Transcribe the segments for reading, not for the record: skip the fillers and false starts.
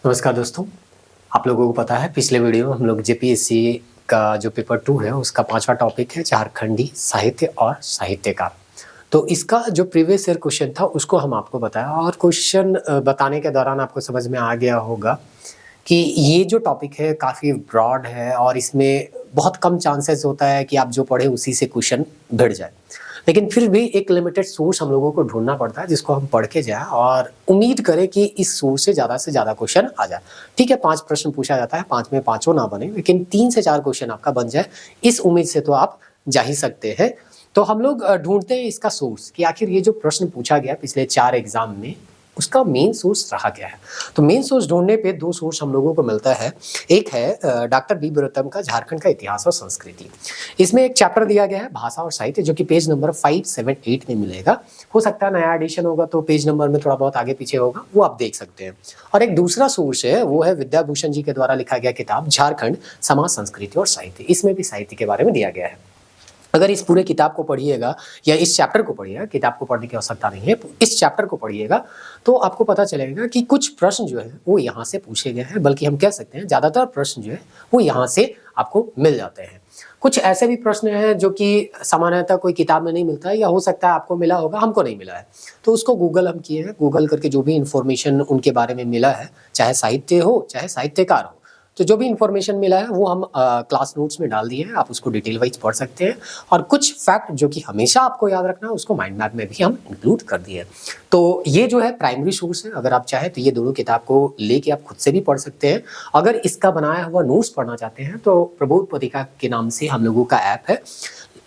नमस्कार दोस्तों, आप लोगों को पता है पिछले वीडियो में हम लोग जेपीएससी का जो पेपर 2 है उसका 5वां टॉपिक है झारखंडी साहित्य और साहित्यकार। तो इसका जो प्रीवियस ईयर क्वेश्चन था उसको हम आपको बताया और क्वेश्चन बताने के दौरान आपको समझ में आ गया होगा कि ये जो टॉपिक है काफ़ी ब्रॉड है और इसमें बहुत कम चांसेस होता है कि आप जो पढ़े उसी से क्वेश्चन भिड़ जाए। लेकिन फिर भी एक लिमिटेड सोर्स हम लोगों को ढूँढना पड़ता है जिसको हम पढ़ के जाएँ और उम्मीद करें कि इस सोर्स से ज़्यादा क्वेश्चन आ जाए। ठीक है, 5 प्रश्न पूछा जाता है, 5 में पाँचों ना बने, लेकिन 3 से 4 क्वेश्चन आपका बन जाए, इस उम्मीद से तो आप जा ही सकते हैं। तो हम लोग ढूँढते हैं इसका सोर्स कि आखिर ये जो प्रश्न पूछा गया पिछले 4 एग्ज़ाम में, उसका मेन सोर्स रहा क्या है? तो मेन सोर्स ढूँढने पे 2 सोर्स हम लोगों को मिलता है। एक है डॉक्टर बी. बृहत्तम का झारखंड का इतिहास और संस्कृति। इसमें एक चैप्टर दिया गया है भाषा और साहित्य, जो कि पेज नंबर 578 में मिलेगा। हो सकता है नया एडिशन होगा तो पेज नंबर में थोड़ा बहुत आगे पीछे होगा, वो आप देख सकते हैं। और एक दूसरा सोर्स है, वो है विद्याभूषण जी के द्वारा लिखा गया किताब झारखंड समाज, संस्कृति और साहित्य। इसमें भी साहित्य के बारे में दिया गया है। अगर इस पूरे किताब को पढ़िएगा या इस चैप्टर को पढ़िएगा, किताब को पढ़ने की आवश्यकता नहीं है, इस चैप्टर को पढ़िएगा तो आपको पता चलेगा कि कुछ प्रश्न जो है वो यहाँ से पूछे गए हैं, बल्कि हम कह सकते हैं ज़्यादातर प्रश्न जो है वो यहाँ से आपको मिल जाते हैं। कुछ ऐसे भी प्रश्न हैं जो कि सामान्यतः कोई किताब में नहीं मिलता है, या हो सकता है आपको मिला होगा, हमको नहीं मिला है, तो उसको गूगल हम किए हैं। गूगल करके जो भी इन्फॉर्मेशन उनके बारे में मिला है, चाहे साहित्य हो चाहे साहित्यकार हो, तो जो भी इन्फॉर्मेशन मिला है वो हम क्लास नोट्स में डाल दिए हैं, आप उसको डिटेल वाइज पढ़ सकते हैं। और कुछ फैक्ट जो कि हमेशा आपको याद रखना है, उसको माइंड मैप में भी हम इंक्लूड कर दिए हैं। तो ये जो है प्राइमरी सोर्स है। अगर आप चाहें तो ये दोनों किताब को लेके आप खुद से भी पढ़ सकते हैं। अगर इसका बनाया हुआ नोट्स पढ़ना चाहते हैं तो प्रबोध पत्रिका के नाम से हम लोगों का ऐप है,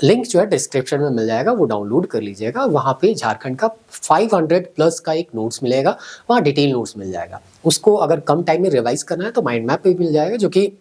लिंक जो है डिस्क्रिप्शन में मिल जाएगा, वो डाउनलोड कर लीजिएगा। वहाँ पे झारखंड का 500 प्लस का एक नोट्स मिलेगा, वहाँ डिटेल नोट्स मिल जाएगा। उसको अगर कम टाइम में रिवाइज करना है तो माइंड मैप पे मिल जाएगा, जो कि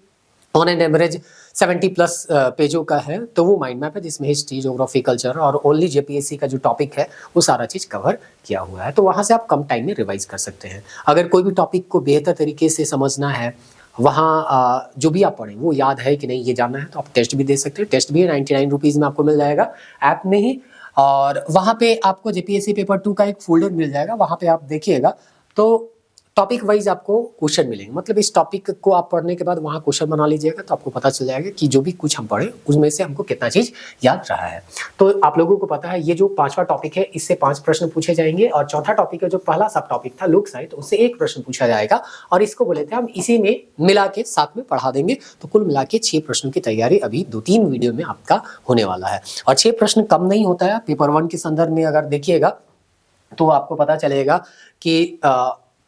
ऑन एन एवरेज 70 प्लस पेजों का है। तो वो माइंड मैप है जिसमें हिस्ट्री, ज्योग्राफी, कल्चर और ओनली जेपीएससी का जो टॉपिक है वो सारा चीज़ कवर किया हुआ है। तो वहाँ से आप कम टाइम में रिवाइज कर सकते हैं। अगर कोई भी टॉपिक को बेहतर तरीके से समझना है, वहाँ जो भी आप पढ़ें वो याद है कि नहीं ये जानना है, तो आप टेस्ट भी दे सकते हैं। टेस्ट भी 99 रुपीज़ में आपको मिल जाएगा ऐप में ही। और वहाँ पे आपको जेपीएससी पेपर 2 का एक फोल्डर मिल जाएगा, वहाँ पे आप देखिएगा तो टॉपिक वाइज आपको क्वेश्चन मिलेंगे। मतलब इस टॉपिक को आप पढ़ने के बाद वहाँ क्वेश्चन बना लीजिएगा तो आपको पता चल जाएगा कि जो भी कुछ हम पढ़े उसमें से हमको कितना चीज़ याद रहा है। तो आप लोगों को पता है ये जो 5वां टॉपिक है इससे 5 प्रश्न पूछे जाएंगे, और चौथा टॉपिक है जो पहला सब टॉपिक था लोक साहित्य, उससे 1 प्रश्न पूछा जाएगा। और इसको बोले थे हम इसी में मिला के साथ में पढ़ा देंगे। तो कुल मिला के 6 प्रश्नों की तैयारी अभी 2-3 वीडियो में आपका होने वाला है। और 6 प्रश्न कम नहीं होता है। पेपर 1 के संदर्भ में अगर देखिएगा तो आपको पता चलेगा कि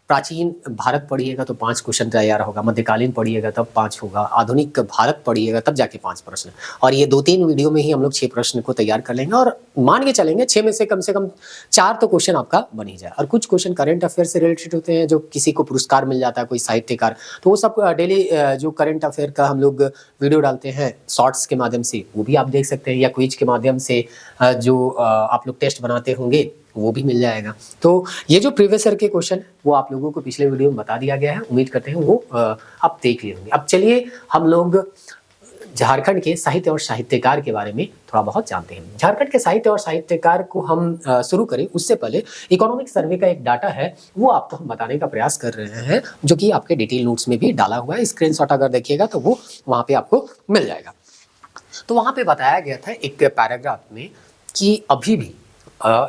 प्राचीन भारत पढ़िएगा तो 5 क्वेश्चन तैयार होगा, मध्यकालीन पढ़िएगा तब 5 होगा, आधुनिक भारत पढ़िएगा तब जाके 5 प्रश्न। और ये 2-3 वीडियो में ही हम लोग 6 प्रश्न को तैयार कर लेंगे, और मान के चलेंगे 6 में से कम 4 तो क्वेश्चन आपका बन ही जाए। और कुछ क्वेश्चन करंट अफेयर से रिलेटेड होते हैं, जो किसी को पुरस्कार मिल जाता है, कोई साहित्यकार, तो वो सब डेली जो करंट अफेयर का हम लोग वीडियो डालते हैं शॉर्ट्स के माध्यम से, वो भी आप देख सकते हैं, या क्विज के माध्यम से जो आप लोग टेस्ट बनाते होंगे वो भी मिल जाएगा। तो ये जो प्रीवियस ईयर के क्वेश्चन वो आप लोगों को पिछले वीडियो में बता दिया गया है, उम्मीद करते हैं वो आप देख लिए होंगे। अब चलिए हम लोग झारखंड के साहित्य और साहित्यकार के बारे में थोड़ा बहुत जानते हैं। झारखंड के साहित्य और साहित्यकार को हम शुरू करें उससे पहले इकोनॉमिक सर्वे का एक डाटा है, वो आपको हम बताने का प्रयास कर रहे हैं, जो कि आपके डिटेल नोट्स में भी डाला हुआ है। स्क्रीनशॉट अगर देखिएगा तो वो वहाँ पे आपको मिल जाएगा। तो वहाँ पे बताया गया था एक पैराग्राफ में कि अभी भी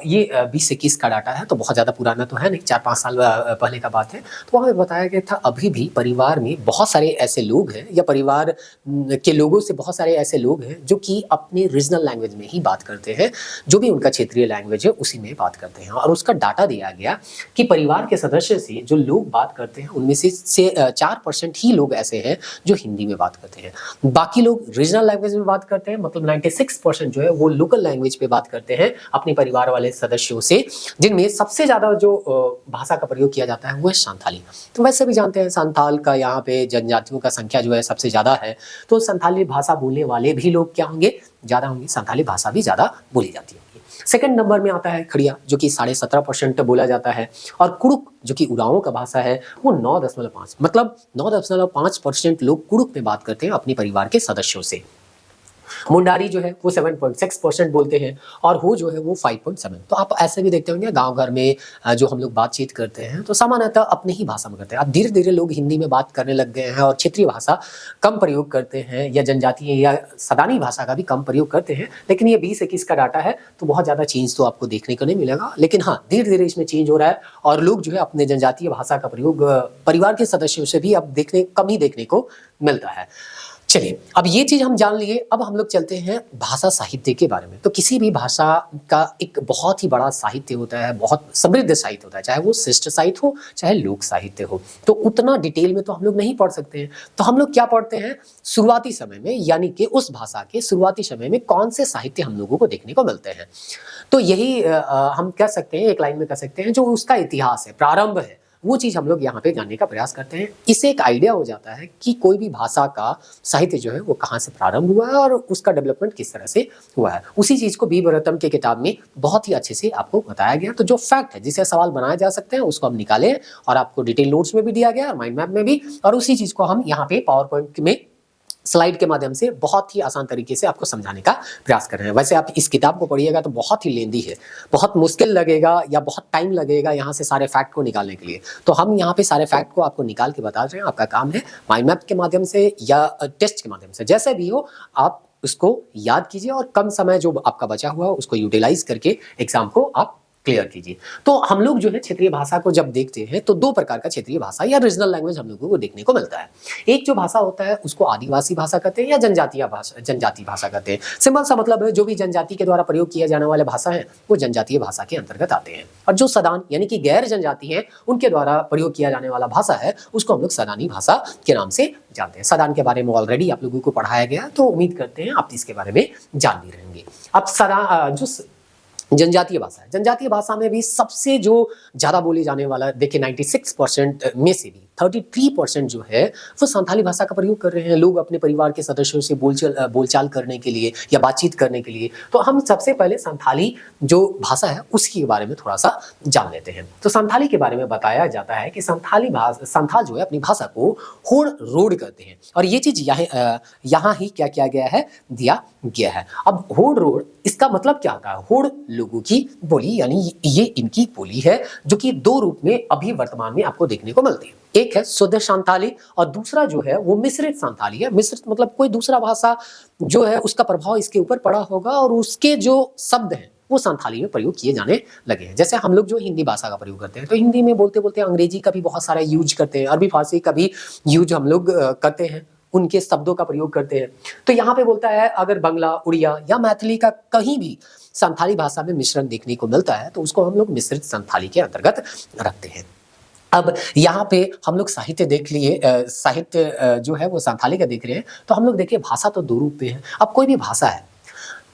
ये 2021 का डाटा है, तो बहुत ज़्यादा पुराना तो है नहीं, 4-5 साल पहले का बात है। तो वहाँ पे बताया गया था अभी भी परिवार में बहुत सारे ऐसे लोग हैं, या परिवार के लोगों से बहुत सारे ऐसे लोग हैं जो कि अपने रीजनल लैंग्वेज में ही बात करते हैं, जो भी उनका क्षेत्रीय लैंग्वेज है उसी में बात करते हैं। और उसका डाटा दिया गया कि परिवार के सदस्य से जो लोग बात करते हैं उनमें से 4% ही लोग ऐसे हैं जो हिंदी में बात करते हैं। बाकी लोग रीजनल लैंग्वेज में बात करते हैं, मतलब 96% जो है वो लोकल लैंग्वेज पे बात करते हैं अपने परिवार वाले सदस्यों से, जिनमें सबसे ज्यादा जो भाषा का प्रयोग किया जाता है वो है संथाली। तो वैसे भी जानते हैं संथाल का यहाँ पे जनजातियों का संख्या जो है सबसे ज्यादा है, तो संथाली भाषा बोलने वाले भी लोग क्या होंगे, ज्यादा होंगे। संथाली भाषा भी ज्यादा बोली जाती है। सेकंड नंबर में आता है खड़िया, जो कि 17.5% बोला जाता है। और कुड़ुक जो कि उरांव का भाषा है वो 9.5, मतलब 9.5% लोग कुड़ुक में बात करते हैं अपने परिवार के सदस्यों से। मुंडारी जो है वो 7.6% बोलते हैं और हो जो है वो 5.7। तो आप ऐसे भी देखते होंगे गांव घर में जो हम लोग बातचीत करते हैं तो सामान्यतः अपनी ही भाषा में करते हैं। अब धीरे धीरे लोग हिंदी में बात करने लग गए हैं और क्षेत्रीय भाषा कम प्रयोग करते हैं या जनजातीय या सदानी भाषा का भी कम प्रयोग करते हैं। लेकिन ये 20-21 का डाटा है तो बहुत ज़्यादा चेंज तो आपको देखने को नहीं मिलेगा, लेकिन हाँ धीरे धीरे इसमें चेंज हो रहा है और लोग जो है अपने जनजातीय भाषा का प्रयोग परिवार के सदस्यों से भी अब कम ही देखने को मिलता है। चलिए, अब ये चीज हम जान लिए, अब हम लोग चलते हैं भाषा साहित्य के बारे में। तो किसी भी भाषा का एक बहुत ही बड़ा साहित्य होता है, बहुत समृद्ध साहित्य होता है, चाहे वो शिष्ट साहित्य हो चाहे लोक साहित्य हो। तो उतना डिटेल में तो हम लोग नहीं पढ़ सकते हैं, तो हम लोग क्या पढ़ते हैं शुरुआती समय में, यानी कि उस भाषा के शुरुआती समय में कौन से साहित्य हम लोगों को देखने को मिलते हैं। तो यही हम कह सकते हैं, एक लाइन में कह सकते हैं, जो उसका इतिहास है, प्रारंभ है, वो चीज हम लोग यहाँ पे जानने का प्रयास करते हैं। इससे एक आइडिया हो जाता है कि कोई भी भाषा का साहित्य जो है वो कहाँ से प्रारंभ हुआ है और उसका डेवलपमेंट किस तरह से हुआ है। उसी चीज को बी बरतम के किताब में बहुत ही अच्छे से आपको बताया गया। तो जो फैक्ट है जिसे सवाल बनाए जा सकते हैं उसको हम निकाले और आपको डिटेल नोट्स में भी दिया गया और माइंड मैप में भी, और उसी चीज को हम यहाँ पे पावर पॉइंट में स्लाइड के माध्यम से बहुत ही आसान तरीके से आपको समझाने का प्रयास कर रहे हैं। वैसे आप इस किताब को पढ़िएगा तो बहुत ही लेंदी है, बहुत मुश्किल लगेगा या बहुत टाइम लगेगा यहाँ से सारे फैक्ट को निकालने के लिए। तो हम यहाँ पे सारे फैक्ट को आपको निकाल के बता रहे हैं। आपका काम है माइंड मैप के माध्यम से या टेस्ट के माध्यम से, जैसे भी हो आप उसको याद कीजिए और कम समय जो आपका बचा हुआ है उसको यूटिलाइज करके एग्जाम को आप क्लियर कीजिए। तो हम लोग जो है क्षेत्रीय भाषा को जब देखते हैं तो दो प्रकार का क्षेत्रीय भाषा या रीजनल लैंग्वेज हम लोगों को देखने को मिलता है। एक जो भाषा होता है उसको आदिवासी भाषा कहते हैं या जनजातीय भाषा कहते हैं। सिंपल सा मतलब है जो भी जनजाति के द्वारा प्रयोग किए जाने वाले भाषा है वो जनजातीय भाषा के अंतर्गत आते हैं, और जो सदान यानी कि गैर जनजाति है उनके द्वारा प्रयोग किया जाने वाला भाषा है उसको हम लोग सदानी भाषा के नाम से जानते हैं। सदान के बारे में ऑलरेडी आप लोगों को पढ़ाया गया, तो उम्मीद करते हैं आप इसके बारे में जान भी रहेंगे। अब सदा जो जनजातीय भाषा है, जनजातीय भाषा में भी सबसे जो ज्यादा बोली जाने वाला, देखिए 96% में से भी 33% जो है वो संथाली भाषा का प्रयोग कर रहे हैं लोग अपने परिवार के सदस्यों से बोलचाल करने के लिए या बातचीत करने के लिए। तो हम सबसे पहले संथाली जो भाषा है उसके बारे में थोड़ा सा जान लेते हैं। तो संथाली के बारे में बताया जाता है कि संथाल जो है अपनी भाषा को होड़ रोड कहते हैं, और ये चीज यहाँ ही क्या किया गया है, दिया गया है। अब होड़ रोड इसका मतलब क्या होता है, होड़ लोगों की बोली, यानी ये इनकी बोली है जो कि दो रूप में अभी वर्तमान में आपको देखने को मिलती है। एक है शुद्ध संथाली और दूसरा जो है वो मिश्रित संथाली है। मिश्रित मतलब कोई दूसरा भाषा जो है उसका प्रभाव इसके ऊपर पड़ा होगा और उसके जो शब्द हैं वो संथाली में प्रयोग किए जाने लगे हैं। जैसे हम लोग जो हिंदी भाषा का प्रयोग करते हैं तो हिंदी में बोलते बोलते अंग्रेजी का भी बहुत सारा यूज करते हैं, अरबी फारसी का भी यूज हम लोग करते हैं, उनके शब्दों का प्रयोग करते हैं। तो यहाँ पे बोलता है अगर बंगला, उड़िया या मैथिली का कहीं भी संथाली भाषा में मिश्रण देखने को मिलता है तो उसको हम लोग मिश्रित संथाली के अंतर्गत रखते हैं। अब यहाँ पे हम लोग साहित्य देख लिए, साहित्य जो है वो संथाली का देख रहे हैं। तो हम लोग देखिए भाषा तो दो रूप में है। अब कोई भी भाषा है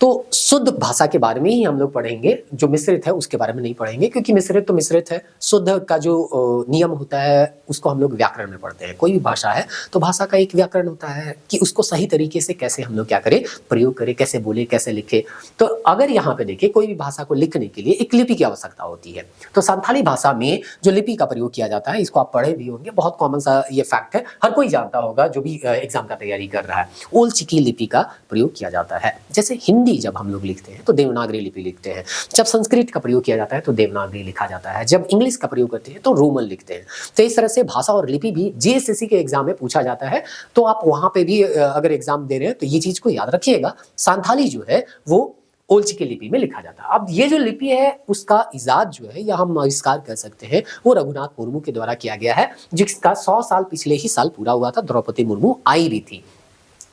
तो शुद्ध भाषा के बारे में ही हम लोग पढ़ेंगे, जो मिश्रित है उसके बारे में नहीं पढ़ेंगे, क्योंकि मिश्रित तो मिश्रित है। शुद्ध का जो नियम होता है उसको हम लोग व्याकरण में पढ़ते हैं। कोई भी भाषा है तो भाषा का एक व्याकरण होता है कि उसको सही तरीके से कैसे हम लोग क्या करें, प्रयोग करें, कैसे बोले, कैसे लिखे। तो अगर यहाँ पे देखिए कोई भी भाषा को लिखने के लिए एक लिपि की आवश्यकता होती है। तो संथाली भाषा में जो लिपि का प्रयोग किया जाता है, इसको आप पढ़े भी होंगे, बहुत कॉमन सा ये फैक्ट है, हर कोई जानता होगा जो भी एग्जाम का तैयारी कर रहा है। ओल चिकी लिपि का प्रयोग किया जाता है। जैसे हिंदी जब हम लोग लिखते हैं तो देवनागरी लिपि लिखते हैं, जब संस्कृत का प्रयोग किया जाता है तो देवनागरी लिखा जाता है, जब इंग्लिश का प्रयोग करते हैं तो रोमन लिखते हैं। तो इस तरह से भाषा और लिपि भी जेएसएससी के एग्जाम में पूछा जाता है। तो आप वहां पे भी अगर एग्जाम दे रहे हैं तो ये चीज को याद रखिएगा, संथाली जो है वो ओल चिकी लिपि में लिखा जाता है। अब ये जो लिपि है उसका इजाद जो है या हम आविष्कार कर सकते हैं वो रघुनाथ मुर्मू के द्वारा किया गया है, जिसका 100 साल पिछले ही साल पूरा हुआ था। द्रौपदी मुर्मू आई भी थी।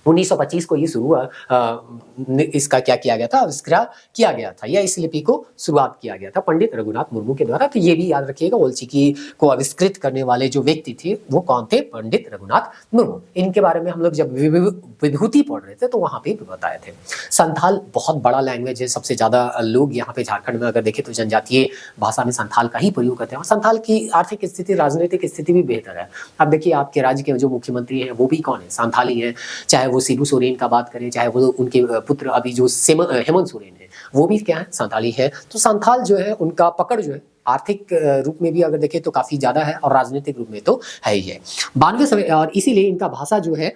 1925 को ये शुरू हुआ, इसका क्या किया गया था, आविष्कार किया गया था या इस लिपि को शुरुआत किया गया था पंडित रघुनाथ मुर्मू के द्वारा। तो ये भी याद रखिएगा, ओल चिकी को आविष्कृत करने वाले जो व्यक्ति थे वो कौन थे, पंडित रघुनाथ मुर्मू। इनके बारे में हम लोग जब विभूति पढ़ रहे थे तो वहां पे बताए थे। संथाल बहुत बड़ा लैंग्वेज है, सबसे ज्यादा लोग यहाँ पे झारखंड में अगर देखें तो जनजातीय भाषा में संथाल का ही प्रयोग करते हैं। और संथाल की आर्थिक स्थिति, राजनीतिक स्थिति भी बेहतर है। अब देखिए आपके राज्य के जो मुख्यमंत्री हैं वो भी कौन है, संथाली है। चाहे वो शिबू सोरेन का बात करें, चाहे वो उनके पुत्र अभी जो हेमंत सोरेन है वो भी क्या है, संथाली है। तो संथाल जो है उनका पकड़ जो है आर्थिक रूप में भी अगर देखें तो काफी ज्यादा है और राजनीतिक रूप में तो है ही है। 92 और इसीलिए इनका भाषा जो है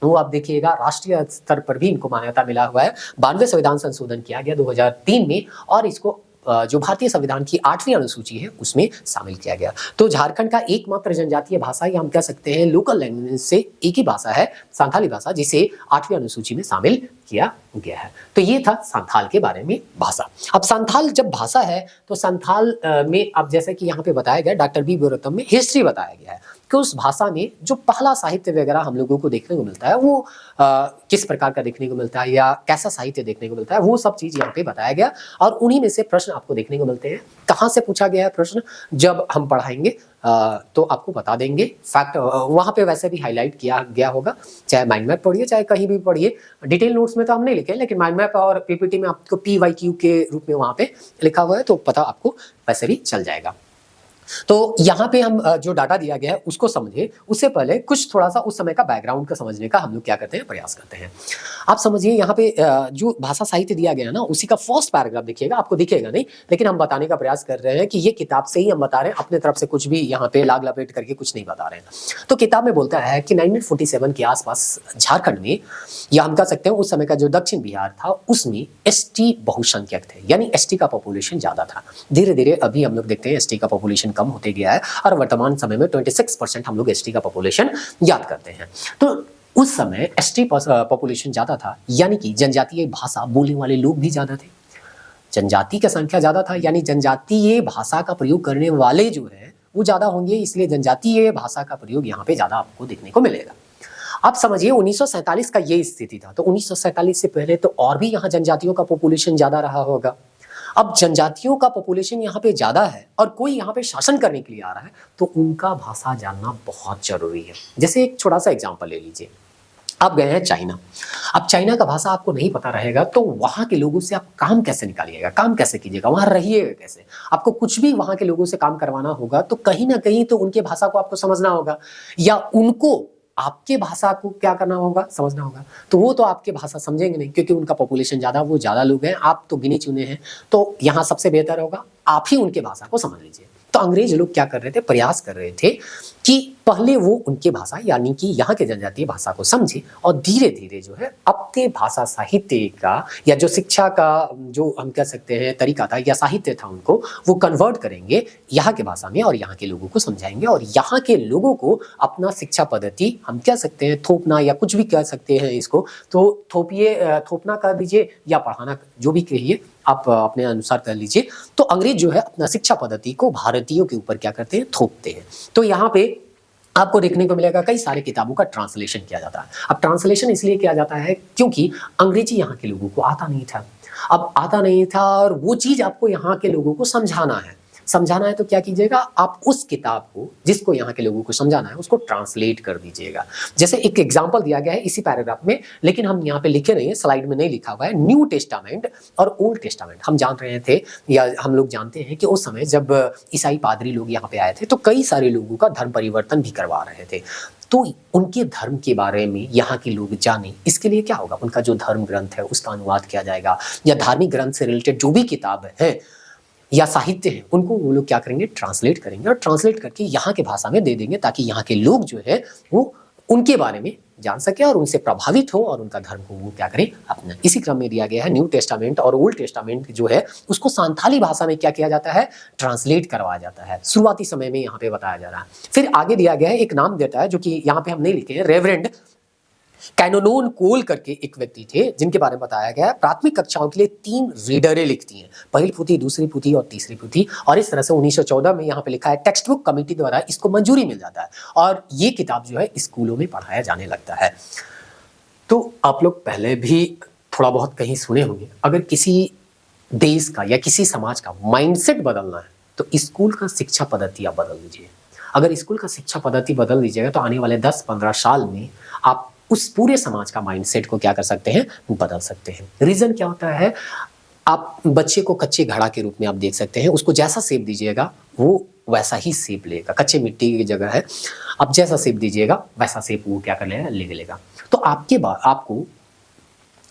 वो आप देखिएगा राष्ट्रीय स्तर पर भी इनको मान्यता मिला हुआ है। 92 संविधान संशोधन किया गया 2003 में और इसको जो भारतीय संविधान की 8वीं अनुसूची है उसमें शामिल किया गया। तो झारखंड का एकमात्र जनजातीय भाषा या हम कह सकते हैं लोकल लैंग्वेज से एक ही भाषा है संथाली भाषा, जिसे 8वीं अनुसूची में शामिल किया गया है। तो ये था संथाल के बारे में भाषा। अब संथाल जब भाषा है तो संथाल में अब जैसे कि यहाँ पे बताया गया डॉक्टर बी बोरातम में हिस्ट्री बताया गया है कि उस भाषा में जो पहला साहित्य वगैरह हम लोगों को देखने को मिलता है वो किस प्रकार का देखने को मिलता है या कैसा साहित्य देखने को मिलता है, वो सब चीज यहाँ पे बताया गया। और उन्हीं में से प्रश्न आपको देखने को मिलते हैं। कहाँ से पूछा गया है प्रश्न, जब हम पढ़ाएंगे तो आपको बता देंगे। फैक्ट वहाँ पे वैसे भी हाईलाइट किया गया होगा, चाहे माइंड मैप पढ़िए चाहे कहीं भी पढ़िए। डिटेल नोट्स में तो हम नहीं लिखे, लेकिन माइंड मैप और पीपीटी में आपको PYQ के रूप में वहाँ पे लिखा हुआ है, तो पता आपको वैसे भी चल जाएगा। तो यहाँ पे हम जो डाटा दिया गया है उसको समझे, उससे पहले कुछ थोड़ा सा उस समय का बैकग्राउंड का समझने का हम लोग क्या करते हैं, प्रयास करते हैं। आप समझिए यहाँ पे जो भाषा साहित्य दिया गया है ना, उसी का फर्स्ट पैराग्राफ देखिएगा, आपको दिखेगा नहीं लेकिन हम बताने का प्रयास कर रहे हैं कि ये किताब से ही हम बता रहे हैं, अपने तरफ से कुछ भी यहाँ पे लाग लपेट करके कुछ नहीं बता रहे हैं। तो किताब में बोलता है कि 1947 के आसपास झारखंड में, या हम कह सकते हैं उस समय का जो दक्षिण बिहार था उसमें ST बहुसंख्यक थे, यानी ST का पॉपुलेशन ज्यादा था। धीरे धीरे अभी हम लोग देखते हैं ST का पॉपुलेशन कम होते गया है और वर्तमान समय में 26% हम लोग ST का पॉपुलेशन याद करते हैं। तो उस समय ST पॉपुलेशन ज्यादा था, यानी कि जनजातीय भाषा बोलने वाले लोग भी ज्यादा थे। जनजाति की संख्या ज्यादा था यानी जनजातीय भाषा का प्रयोग करने वाले जो है वो ज्यादा होंगे, इसलिए जनजातीय भाषा का प्रयोग यहाँ पे ज्यादा आपको देखने को मिलेगा। आप समझिए 1947 का ये स्थिति था, तो 1947 से पहले तो और भी यहाँ जनजातियों का पॉपुलेशन ज्यादा रहा होगा। अब जनजातियों का पॉपुलेशन यहाँ पे ज्यादा है और कोई यहाँ पे शासन करने के लिए आ रहा है, तो उनका भाषा जानना बहुत जरूरी है। जैसे एक छोटा सा एग्जांपल ले लीजिए, आप गए हैं चाइना। अब चाइना का भाषा आपको नहीं पता रहेगा तो वहां के लोगों से आप काम कैसे निकालिएगा, काम कैसे कीजिएगा, वहां रहिएगा कैसे। आपको कुछ भी वहां के लोगों से काम करवाना होगा तो कहीं ना कहीं तो उनके भाषा को आपको समझना होगा, या उनको आपके भाषा को क्या करना होगा, समझना होगा। तो वो तो आपके भाषा समझेंगे नहीं क्योंकि उनका पॉपुलेशन ज्यादा, वो ज्यादा लोग हैं, आप तो गिने चुने हैं। तो यहाँ सबसे बेहतर होगा आप ही उनके भाषा को समझ लीजिए। तो अंग्रेज लोग क्या कर रहे थे, प्रयास कर रहे थे कि पहले वो उनके भाषा यानी कि यहाँ के जनजातीय भाषा को समझे और धीरे धीरे जो है अपने भाषा साहित्य का या जो शिक्षा का जो हम कह सकते हैं तरीका था या साहित्य था उनको वो कन्वर्ट करेंगे यहाँ के भाषा में और यहाँ के लोगों को समझाएंगे और यहाँ के लोगों को अपना शिक्षा पद्धति हम कह सकते हैं थोपना या कुछ भी कह सकते हैं इसको, तो थोपना कर दीजिए या पढ़ाना, जो भी कहिए आप अपने अनुसार कर लीजिए। तो अंग्रेज जो है अपना शिक्षा पद्धति को भारतीयों के ऊपर क्या करते हैं, थोपते हैं। तो यहाँ पे आपको देखने को मिलेगा कई सारे किताबों का ट्रांसलेशन किया जाता है। अब ट्रांसलेशन इसलिए किया जाता है क्योंकि अंग्रेजी यहाँ के लोगों को आता नहीं था। अब आता नहीं था और वो चीज आपको यहाँ के लोगों को समझाना है तो क्या कीजिएगा, आप उस किताब को जिसको यहाँ के लोगों को समझाना है उसको ट्रांसलेट कर दीजिएगा। जैसे एक एग्जांपल दिया गया है इसी पैराग्राफ में, लेकिन हम यहाँ पे लिखे नहीं है, स्लाइड में नहीं लिखा हुआ है। न्यू टेस्टामेंट और ओल्ड टेस्टामेंट हम जान रहे थे या हम लोग जानते हैं कि उस समय जब ईसाई पादरी लोग यहाँ पे आए थे तो कई सारे लोगों का धर्म परिवर्तन भी करवा रहे थे। तो उनके धर्म के बारे में यहाँ के लोग जाने, इसके लिए क्या होगा, उनका जो धर्म ग्रंथ है उसका अनुवाद किया जाएगा या धार्मिक ग्रंथ से रिलेटेड जो भी किताब है या साहित्य है उनको वो लोग क्या करेंगे, ट्रांसलेट करेंगे और ट्रांसलेट करके यहाँ के भाषा में दे देंगे ताकि यहाँ के लोग जो है वो उनके बारे में जान सके और उनसे प्रभावित हो और उनका धर्म को वो क्या करें अपना। इसी क्रम में दिया गया है न्यू टेस्टामेंट और ओल्ड टेस्टामेंट जो है उसको संथाली भाषा में क्या किया जाता है, ट्रांसलेट करवाया जाता है। शुरुआती समय में यहाँ पे बताया जा रहा है। फिर आगे दिया गया है, एक नाम देता है जो कि यहाँ पे हम नहीं लिखे हैं, रेवरेंड कैनोनोन कोल करके एक व्यक्ति थे जिनके बारे में बताया गया है। प्राथमिक कक्षाओं के लिए 3 रीडरें लिखती हैं, पहली पुथी, दूसरी पुथी और तीसरी पुथी। और इस तरह से 1914 में यहाँ पे लिखा है, टेक्स्ट बुक कमेटी द्वारा इसको मंजूरी मिल जाता है और ये किताब जो है स्कूलों में पढ़ाया जाने लगता है। तो आप लोग पहले भी थोड़ा बहुत कहीं सुने होंगे, अगर किसी देश का या किसी समाज का माइंडसेट बदलना है तो स्कूल का शिक्षा पद्धति आप बदल दीजिए। अगर स्कूल का शिक्षा पद्धति बदल दीजिएगा तो आने वाले 10-15 साल में आप उस पूरे समाज का माइंडसेट को क्या कर सकते हैं, बदल सकते हैं। रीजन क्या होता है, आप बच्चे को कच्चे घड़ा के रूप में आप देख सकते हैं, उसको जैसा शेप दीजिएगा वो वैसा ही शेप लेगा। कच्चे मिट्टी की जगह है, आप जैसा शेप दीजिएगा वैसा शेप वो क्या कर लेगा, ले लेगा। तो आपको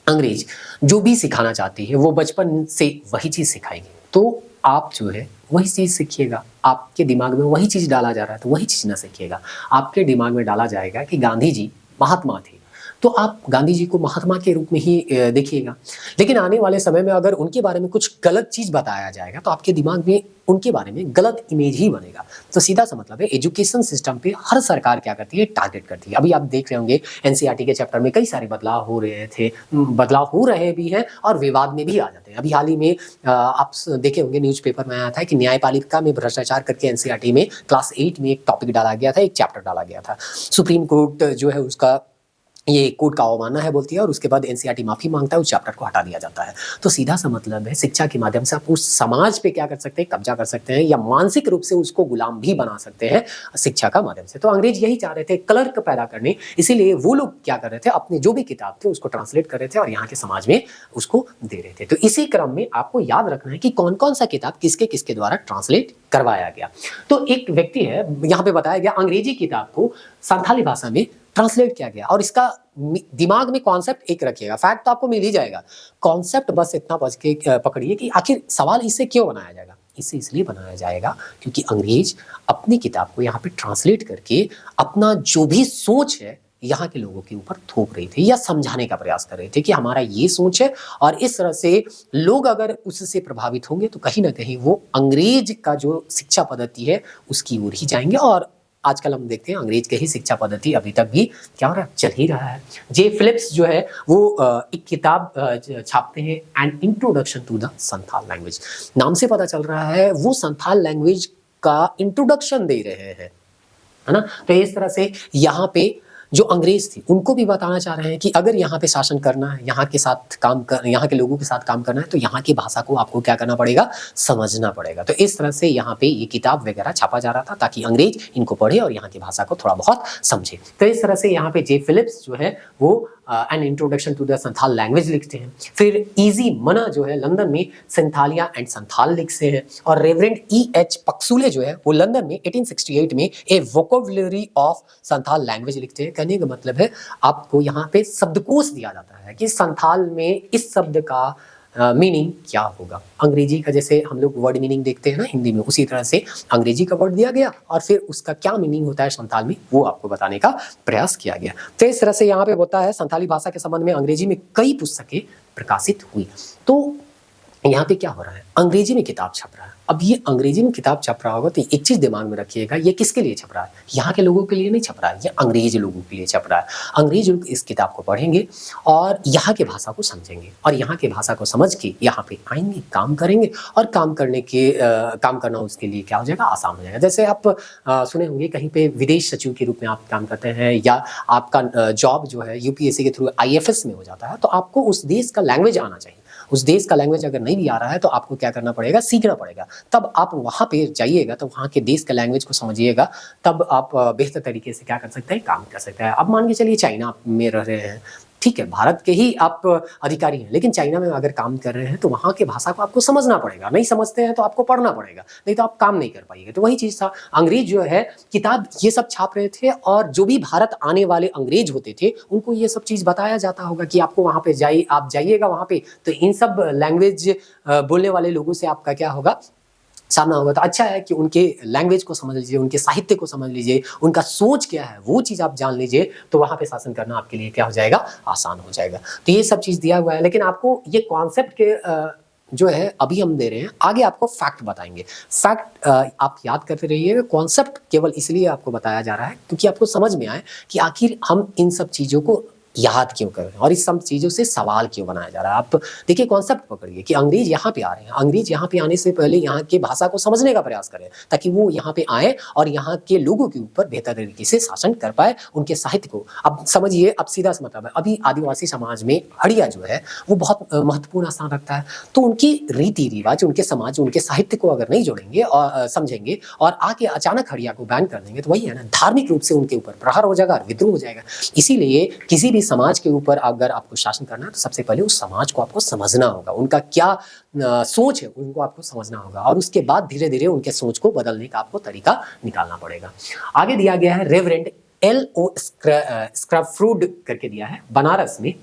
अंग्रेज जो भी सिखाना चाहती है वो बचपन से वही चीज सिखाएंगे, तो आप जो है वही चीज सीखिएगा। आपके दिमाग में वही चीज डाला जा रहा है तो वही चीज ना सीखिएगा। आपके दिमाग में डाला जाएगा कि गांधी जी महात्मा थे तो आप गांधी जी को महात्मा के रूप में ही देखिएगा। लेकिन आने वाले समय में अगर उनके बारे में कुछ गलत चीज़ बताया जाएगा तो आपके दिमाग में उनके बारे में गलत इमेज ही बनेगा। तो सीधा सा मतलब है, एजुकेशन सिस्टम पे हर सरकार क्या करती है, टारगेट करती है। अभी आप देख रहे होंगे एनसीईआरटी के चैप्टर में कई सारे बदलाव हो रहे थे, बदलाव हो रहे भी हैं और विवाद में भी आ जाते हैं। अभी हाल ही में आप देखे होंगे न्यूज़पेपर में आया था कि न्यायपालिका में भ्रष्टाचार करके एनसीईआरटी में क्लास 8 में एक टॉपिक डाला गया था, एक चैप्टर डाला गया था। सुप्रीम कोर्ट जो है उसका ये कोर्ट का अवमानना है बोलती है और उसके बाद एनसीईआरटी माफी मांगता है, उस चैप्टर को हटा दिया जाता है। तो सीधा सा मतलब है, शिक्षा के माध्यम से आप उस समाज पे क्या कर सकते हैं, कब्जा कर सकते हैं या मानसिक रूप से उसको गुलाम भी बना सकते हैं शिक्षा का माध्यम से। तो अंग्रेज यही चाह रहे थे, क्लर्क पैदा करने, इसीलिए वो लोग क्या कर रहे थे, अपने जो भी किताब थे उसको ट्रांसलेट कर रहे थे और यहाँ के समाज में उसको दे रहे थे। तो इसी क्रम में आपको याद रखना है कि कौन कौन सा किताब किसके किसके द्वारा ट्रांसलेट करवाया गया। तो एक व्यक्ति है, यहाँ पे बताया गया अंग्रेजी किताब को संथाली भाषा में ट्रांसलेट किया गया और इसका दिमाग में कॉन्सेप्ट एक रखिएगा, फैक्ट तो आपको मिल ही जाएगा, कॉन्सेप्ट बस इतना बच के पकड़िए कि आखिर सवाल इससे क्यों बनाया जाएगा। इसे इसलिए बनाया जाएगा क्योंकि अंग्रेज अपनी किताब को यहाँ पे ट्रांसलेट करके अपना जो भी सोच है यहाँ के लोगों के ऊपर थोप रही थी या समझाने का प्रयास कर रहे थे कि हमारा ये सोच है और इस तरह से लोग अगर उससे प्रभावित होंगे तो कहीं ना कहीं वो अंग्रेज का जो शिक्षा पद्धति है उसकी ओर ही जाएंगे। और आजकल हम देखते हैं अंग्रेज के ही शिक्षा पद्धति अभी तक भी क्या हो रहा है, चल ही रहा है। जे फिलिप्स जो है वो एक किताब छापते हैं, an introduction to the Santhal language. नाम से पता चल रहा है वो संथाल लैंग्वेज का इंट्रोडक्शन दे रहे हैं, है ना। तो इस तरह से यहाँ पे जो अंग्रेज थी उनको भी बताना चाह रहे हैं कि अगर यहाँ पे शासन करना है, यहाँ के साथ काम कर, यहाँ के लोगों के साथ काम करना है तो यहाँ की भाषा को आपको क्या करना पड़ेगा, समझना पड़ेगा। तो इस तरह से यहाँ पे ये किताब वगैरह छापा जा रहा था ताकि अंग्रेज इनको पढ़े और यहाँ की भाषा को थोड़ा बहुत समझे। तो इस तरह से यहाँ पे जे फिलिप्स जो है वो an introduction to the Santhal language लिखते हैं। फिर इजी मना जो है लंदन में संथालिया एंड संथाल लिखते हैं और रेवरेंड E.H. पक्सुले जो है वो लंदन में 1868 में ए वोकेबुलरी ऑफ संथाल लैंग्वेज लिखते हैं। कहने का मतलब है आपको यहाँ पे शब्दकोश दिया जाता है कि संथाल में इस शब्द का मीनिंग क्या होगा। अंग्रेजी का जैसे हम लोग वर्ड मीनिंग देखते हैं ना हिंदी में, उसी तरह से अंग्रेजी का वर्ड दिया गया और फिर उसका क्या मीनिंग होता है संथाल में वो आपको बताने का प्रयास किया गया। तो इस तरह से यहाँ पे होता है संथाली भाषा के संबंध में अंग्रेजी में कई पुस्तकें प्रकाशित हुई। तो यहाँ पे क्या हो रहा है, अंग्रेजी में किताब छप रहा है। अब ये अंग्रेजी में किताब छप रहा होगा तो एक चीज दिमाग में रखिएगा, ये किसके लिए छप रहा है, यहाँ के लोगों के लिए नहीं छप रहा है, ये अंग्रेज लोगों के लिए छप रहा है। अंग्रेज लोग इस किताब को पढ़ेंगे और यहाँ की भाषा को समझेंगे और यहाँ की भाषा को समझ के यहाँ पे आएंगे, काम करेंगे और काम करना उसके लिए क्या हो जाएगा, आसान हो जाएगा। जैसे आप सुने होंगे कहीं पे विदेश सचिव के रूप में आप काम करते हैं या आपका जॉब जो है यूपीएससी के थ्रू IFS में हो जाता है, तो आपको उस देश का लैंग्वेज आना चाहिए। उस देश का लैंग्वेज अगर नहीं भी आ रहा है तो आपको क्या करना पड़ेगा, सीखना पड़ेगा। तब आप वहाँ पे जाइएगा तो वहाँ के देश के लैंग्वेज को समझिएगा, तब आप बेहतर तरीके से क्या कर सकते हैं, काम कर सकते हैं। अब मान के चलिए चाइना में रह रहे हैं, ठीक है, भारत के ही आप अधिकारी हैं लेकिन चाइना में अगर काम कर रहे हैं तो वहाँ की भाषा को आपको समझना पड़ेगा। नहीं समझते हैं तो आपको पढ़ना पड़ेगा, नहीं तो आप काम नहीं कर पाएंगे। तो वही चीज़ था, अंग्रेज जो है किताब ये सब छाप रहे थे और जो भी भारत आने वाले अंग्रेज होते थे उनको ये सब चीज़ बताया जाता होगा कि आपको वहाँ पे आप जाइएगा वहाँ पे तो इन सब लैंग्वेज बोलने वाले लोगों से आपका क्या होगा, सामना होगा। तो अच्छा है कि उनके लैंग्वेज को समझ लीजिए, उनके साहित्य को समझ लीजिए, उनका सोच क्या है वो चीज़ आप जान लीजिए, तो वहाँ पे शासन करना आपके लिए क्या हो जाएगा, आसान हो जाएगा। तो ये सब चीज़ दिया हुआ है, लेकिन आपको ये कॉन्सेप्ट के जो है अभी हम दे रहे हैं, आगे आपको फैक्ट बताएंगे। फैक्ट आप याद करते रहिएगा, कॉन्सेप्ट केवल इसलिए आपको बताया जा रहा है क्योंकि आपको समझ में आए कि आखिर हम इन सब चीज़ों को याद क्यों कर रहे हैं और इस सब चीज़ों से सवाल क्यों बनाया जा रहा है। आप देखिए कॉन्सेप्ट पकड़िए कि अंग्रेज यहाँ पे आ रहे हैं, अंग्रेज यहाँ पे आने से पहले यहाँ की भाषा को समझने का प्रयास करें ताकि वो यहाँ पे आए और यहाँ के लोगों के ऊपर बेहतर तरीके से शासन कर पाए, उनके साहित्य को। अब समझिए, अब सीधा सा मतलब है, अभी आदिवासी समाज में हड़िया जो है वो बहुत महत्वपूर्ण स्थान रखता है। तो उनकी रीति रिवाज, उनके समाज, उनके साहित्य को अगर नहीं जोड़ेंगे और समझेंगे और आके अचानक हड़िया को बैन कर देंगे तो वही है ना, धार्मिक रूप से उनके ऊपर प्रहार हो जाएगा, विद्रोह हो जाएगा। इसीलिए किसी भी समाज के ऊपर अगर आपको शासन करना है तो सबसे पहले उस समाज को आपको समझना होगा, उनका क्या सोच है उनको आपको समझना होगा और उसके बाद धीरे धीरे उनके सोच को बदलने का आपको तरीका निकालना पड़ेगा। आगे दिया गया है रेवरेंड L.O. स्क्रैफर्ड करके दिया है, बनारस में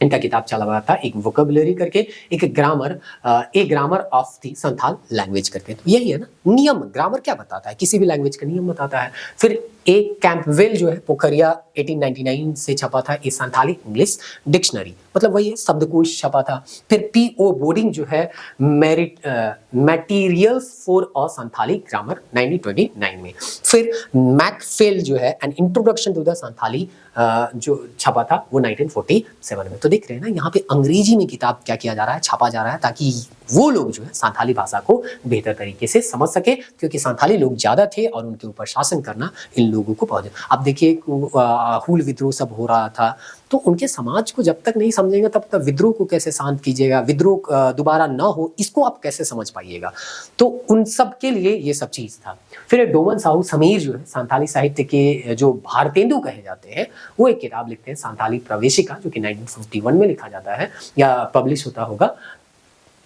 इनका किताब चला हुआ था, एक वोकेबुलरी करके, एक grammar of the Santhal language करके। तो यही है ना नियम, ग्रामर क्या बताता है, किसी भी लैंग्वेज का नियम बताता है। फिर एक कैंपवेल जो है पोखरिया 1899 से छपा था ये संथाली इंग्लिश डिक्शनरी, मतलब वही है शब्दकोश छपा था। फिर पी.ओ. बोर्डिंग जो है materials for a Santhali grammar 1929 में। फिर मैकफेल जो है an introduction to the Santhali जो छपा था वो 1947 में। तो देख रहे हैं ना यहाँ पे अंग्रेजी में किताब क्या किया जा रहा है, छापा जा रहा है, ताकि वो लोग जो है संथाली भाषा को बेहतर तरीके से समझ सके, क्योंकि संथाली लोग ज्यादा थे और उनके ऊपर शासन करना इन लोगों को बहुत। अब देखिए हूल विद्रोह सब हो रहा था, तो उनके समाज को जब तक नहीं समझेंगे तब तक विद्रोह को कैसे शांत कीजिएगा, विद्रोह दोबारा ना हो इसको आप कैसे समझ पाइएगा। तो उन सब के लिए ये सब चीज था। फिर डोमन साहू समीर जो है संथाली साहित्य के जो भारतेंदु कहे जाते हैं, वो एक किताब लिखते हैं संथाली प्रवेशिका, जो कि 1951 में लिखा जाता है या पब्लिश होता होगा,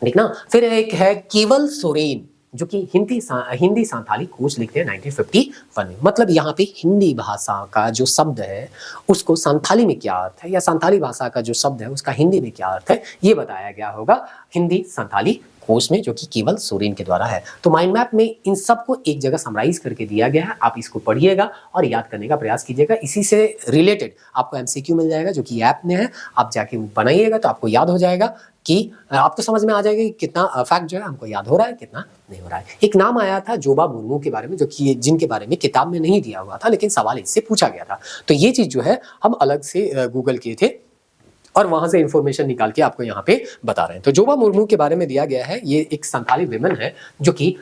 ठीक ना। फिर एक है केवल सोरेन जो कि हिंदी संथाली कोश लिखते हैं 1951 में। मतलब यहाँ पे हिंदी भाषा का जो शब्द है उसको संथाली में क्या अर्थ है, या संथाली भाषा का जो शब्द है उसका हिंदी में क्या अर्थ है, ये बताया गया होगा हिंदी संथाली कोश में, जो कि केवल सोरेन के द्वारा है। तो माइंड मैप में इन सबको एक जगह समराइज करके दिया गया है, आप इसको पढ़िएगा और याद करने का प्रयास कीजिएगा। इसी से रिलेटेड आपको एमसीक्यू मिल जाएगा जो कि ऐप में है, आप जाके बनाइएगा तो आपको याद हो जाएगा कि आपको समझ में आ जाएगा कि कितना फैक्ट जो है हमको याद हो रहा है, कितना नहीं हो रहा है। एक नाम आया था जोबा मुर्मू के बारे में, जो कि जिनके बारे में किताब में नहीं दिया हुआ था, लेकिन सवाल इससे पूछा गया था। तो ये चीज जो है हम अलग से गूगल किए थे और वहां से इंफॉर्मेशन निकाल के आपको यहाँ पे बता रहे हैं। तो जोबा मुर्मू के बारे में दिया गया है, ये एक संथाली विमेन है जो कि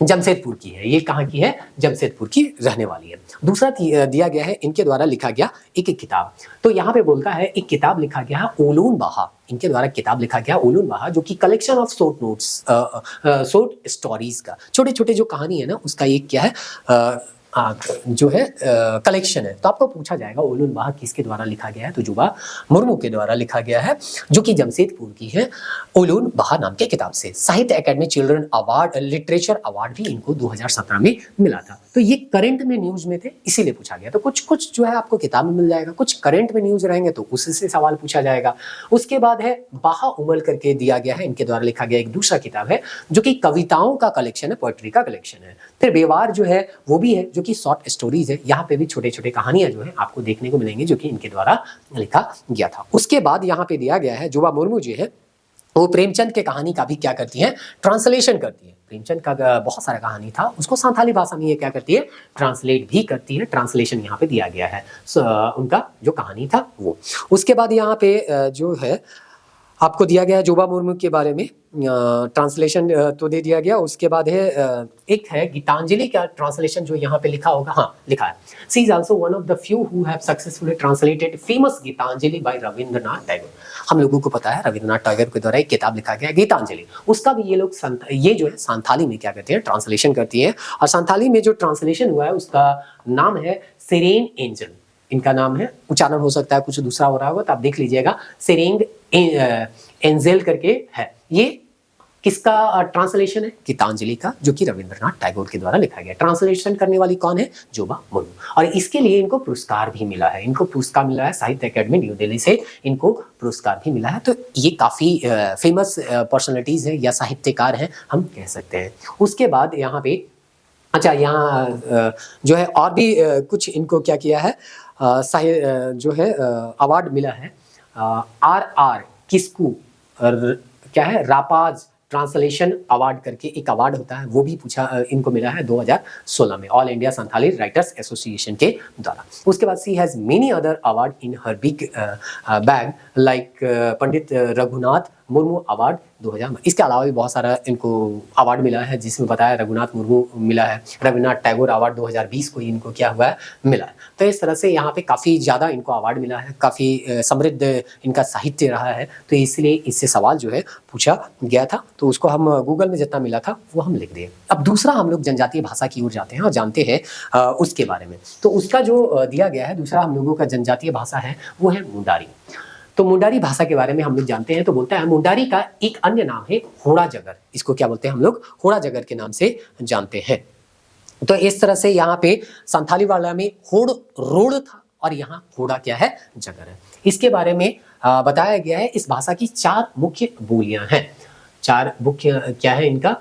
जमशेदपुर की है। ये कहाँ की है? जमशेदपुर की रहने वाली है। दूसरा दिया गया है इनके द्वारा लिखा गया एक किताब। तो यहाँ पे बोलता है एक किताब लिखा गया है ओलून बाहा, इनके द्वारा किताब लिखा गया ओलून बाहा, जो कि collection of short notes short stories का, छोटे छोटे जो कहानी है ना उसका एक क्या है जो है कलेक्शन है। तो आपको पूछा जाएगा ओलून बाहा किसके द्वारा लिखा गया है, तो जोबा मुर्मू के द्वारा लिखा गया है, जो कि जमशेदपुर की है, ओलून बाहा नाम के किताब से। साहित्य academy children award literature award भी इनको 2017 में मिला था। तो ये करंट में न्यूज में थे इसीलिए पूछा गया। तो कुछ कुछ जो है आपको किताब में मिल जाएगा, कुछ करंट में न्यूज रहेंगे तो उससे सवाल पूछा जाएगा। उसके बाद है बाहा उमल करके दिया गया है, इनके द्वारा लिखा गया एक दूसरा किताब है जो कि कविताओं का कलेक्शन है, पोएट्री का कलेक्शन है। फिर बेवार जो है वो भी है जो कि शॉर्ट स्टोरीज है, यहाँ पे भी छोटे छोटे कहानियां जो है आपको देखने को मिलेंगी जो कि इनके द्वारा लिखा गया था। उसके बाद यहाँ पे दिया गया है जोबा मुर्मू जी है वो प्रेमचंद के कहानी का भी क्या करती है, ट्रांसलेशन करती है। प्रेमचंद का बहुत सारा कहानी था, उसको संथाली भाषा में ये क्या करती है, ट्रांसलेट भी करती है। ट्रांसलेशन यहाँ पे दिया गया है उनका जो कहानी था वो। उसके बाद यहाँ पे जो है आपको दिया गया है जोबा मुर्मू के बारे में ट्रांसलेशन तो दे दिया गया। उसके बाद है एक है गीतांजलि का ट्रांसलेशन जो यहाँ पे लिखा होगा, हाँ लिखा है, she is also one of the few who have successfully translated famous Gitanjali by Rabindranath Tagore. हम लोगों को पता है रविंद्रनाथ टैगोर के द्वारा एक किताब लिखा गया गीतांजलि, उसका भी ये लोग ये जो है संथाली में क्या करते हैं, ट्रांसलेशन करती है। और संथाली में जो ट्रांसलेशन हुआ है उसका नाम है सेरेन एंजल, इनका नाम है, उच्चारण हो सकता है कुछ दूसरा हो रहा होगा तो आप देख लीजिएगा, सेरेंग एंजेल करके है। ये किसका ट्रांसलेशन है, गीतांजलि का, जो कि रविंद्रनाथ टैगोर के द्वारा लिखा गया। ट्रांसलेशन करने वाली कौन है, जोबा मुर्मू, और इसके लिए इनको पुरस्कार भी मिला है। इनको पुरस्कार मिला है साहित्य अकेडमी न्यू दिल्ली से, इनको पुरस्कार भी मिला है। तो ये काफी फेमस पर्सनैलिटीज है या साहित्यकार हैं हम कह सकते हैं। उसके बाद यहाँ पे अच्छा यहाँ जो है और भी कुछ इनको क्या किया है, जो है अवार्ड मिला है। RR किस्कू क्या है, रापाज ट्रांसलेशन अवार्ड करके एक अवार्ड होता है, वो भी पूछा इनको मिला है 2016 में all India Santhali writers association के द्वारा। उसके बाद she has many other award in her big bag like Pandit Raghunath Murmu award 2000। इसके अलावा भी बहुत सारा इनको अवार्ड मिला है, जिसमें बताया रघुनाथ मुर्मू मिला है, रविन्द्रनाथ टैगोर अवार्ड 2020 को इनको क्या हुआ है, मिला है। तो इस तरह से यहाँ पे काफ़ी ज़्यादा इनको अवार्ड मिला है, काफ़ी समृद्ध इनका साहित्य रहा है। तो इसलिए इससे सवाल जो है पूछा गया था, तो उसको हम गूगल में जितना मिला था वो हम लिख दिए। अब दूसरा हम लोग जनजातीय भाषा की ओर जाते हैं और जानते हैं उसके बारे में। तो उसका जो दिया गया है दूसरा हम लोगों का जनजातीय भाषा है वो है मुंडारी। तो मुंडारी भाषा के बारे में हम लोग जानते हैं, तो बोलता है मुंडारी का एक अन्य नाम है होड़ा जगर। इसको क्या बोलते हैं हम लोग, होड़ा जगर के नाम से जानते हैं। तो इस तरह से यहाँ पे संथाली वाला में होड़ रोड था और यहाँ होड़ा क्या है, जगर है। इसके बारे में बताया गया है इस भाषा की 4 मुख्य बोलियां हैं। 4 मुख्य क्या है इनका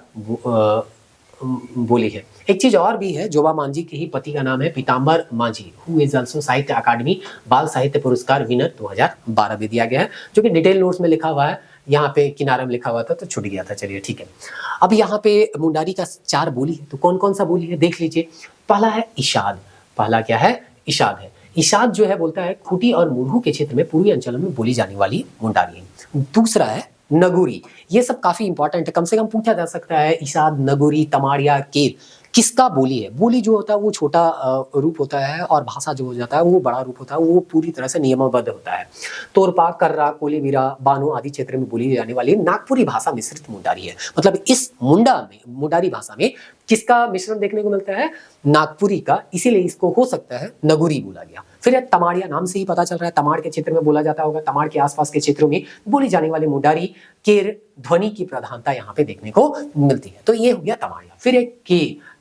बोली है। एक चीज और भी है, जोबा मांझी के ही पति का नाम है पीताम्बर मांझी, हु इज आल्सो साहित्य अकादमी बाल साहित्य पुरस्कार विनर 2012 भी दिया गया है, जो कि डिटेल नोट्स में लिखा हुआ है। यहाँ पे किनारे में लिखा हुआ था तो छूट गया था, चलिए ठीक है। अब यहाँ पे मुंडारी का 4 बोली है, तो कौन कौन सा बोली है देख लीजिए। पहला है इशाद, पहला क्या है, इशाद है। इशाद जो है बोलता है खूंटी और मुरहू के क्षेत्र में पूर्वी अंचलों में बोली जाने वाली मुंडारी है। दूसरा है नगुरी, ये सब काफी इंपॉर्टेंट है, कम से कम पूछा जा सकता है इशाद, नगुरी, तमाड़िया, केर किसका बोली है। बोली जो होता है वो छोटा रूप होता है और भाषा जो हो जाता है वो बड़ा रूप होता है, वो पूरी तरह से नियमबद्ध होता है। तोरपा, कर्रा, कोलेबिरा, बानो आदि क्षेत्र में बोली जाने वाली नागपुरी भाषा मिश्रित मुंडारी है। मतलब इस मुंडारी भाषा में किसका मिश्रण देखने को मिलता है, नागपुरी का, इसीलिए इसको हो सकता है नगुरी बोला गया। फिर तमाड़िया, नाम से ही पता चल रहा है तमाड़ के क्षेत्र में बोला जाता होगा, तमाड़ के आसपास के क्षेत्रों में बोली जाने वाली मुंडारी केर ध्वनि की प्रधानता यहाँ पे देखने को मिलती है। तो ये हो गया तमाड़िया। फिर एक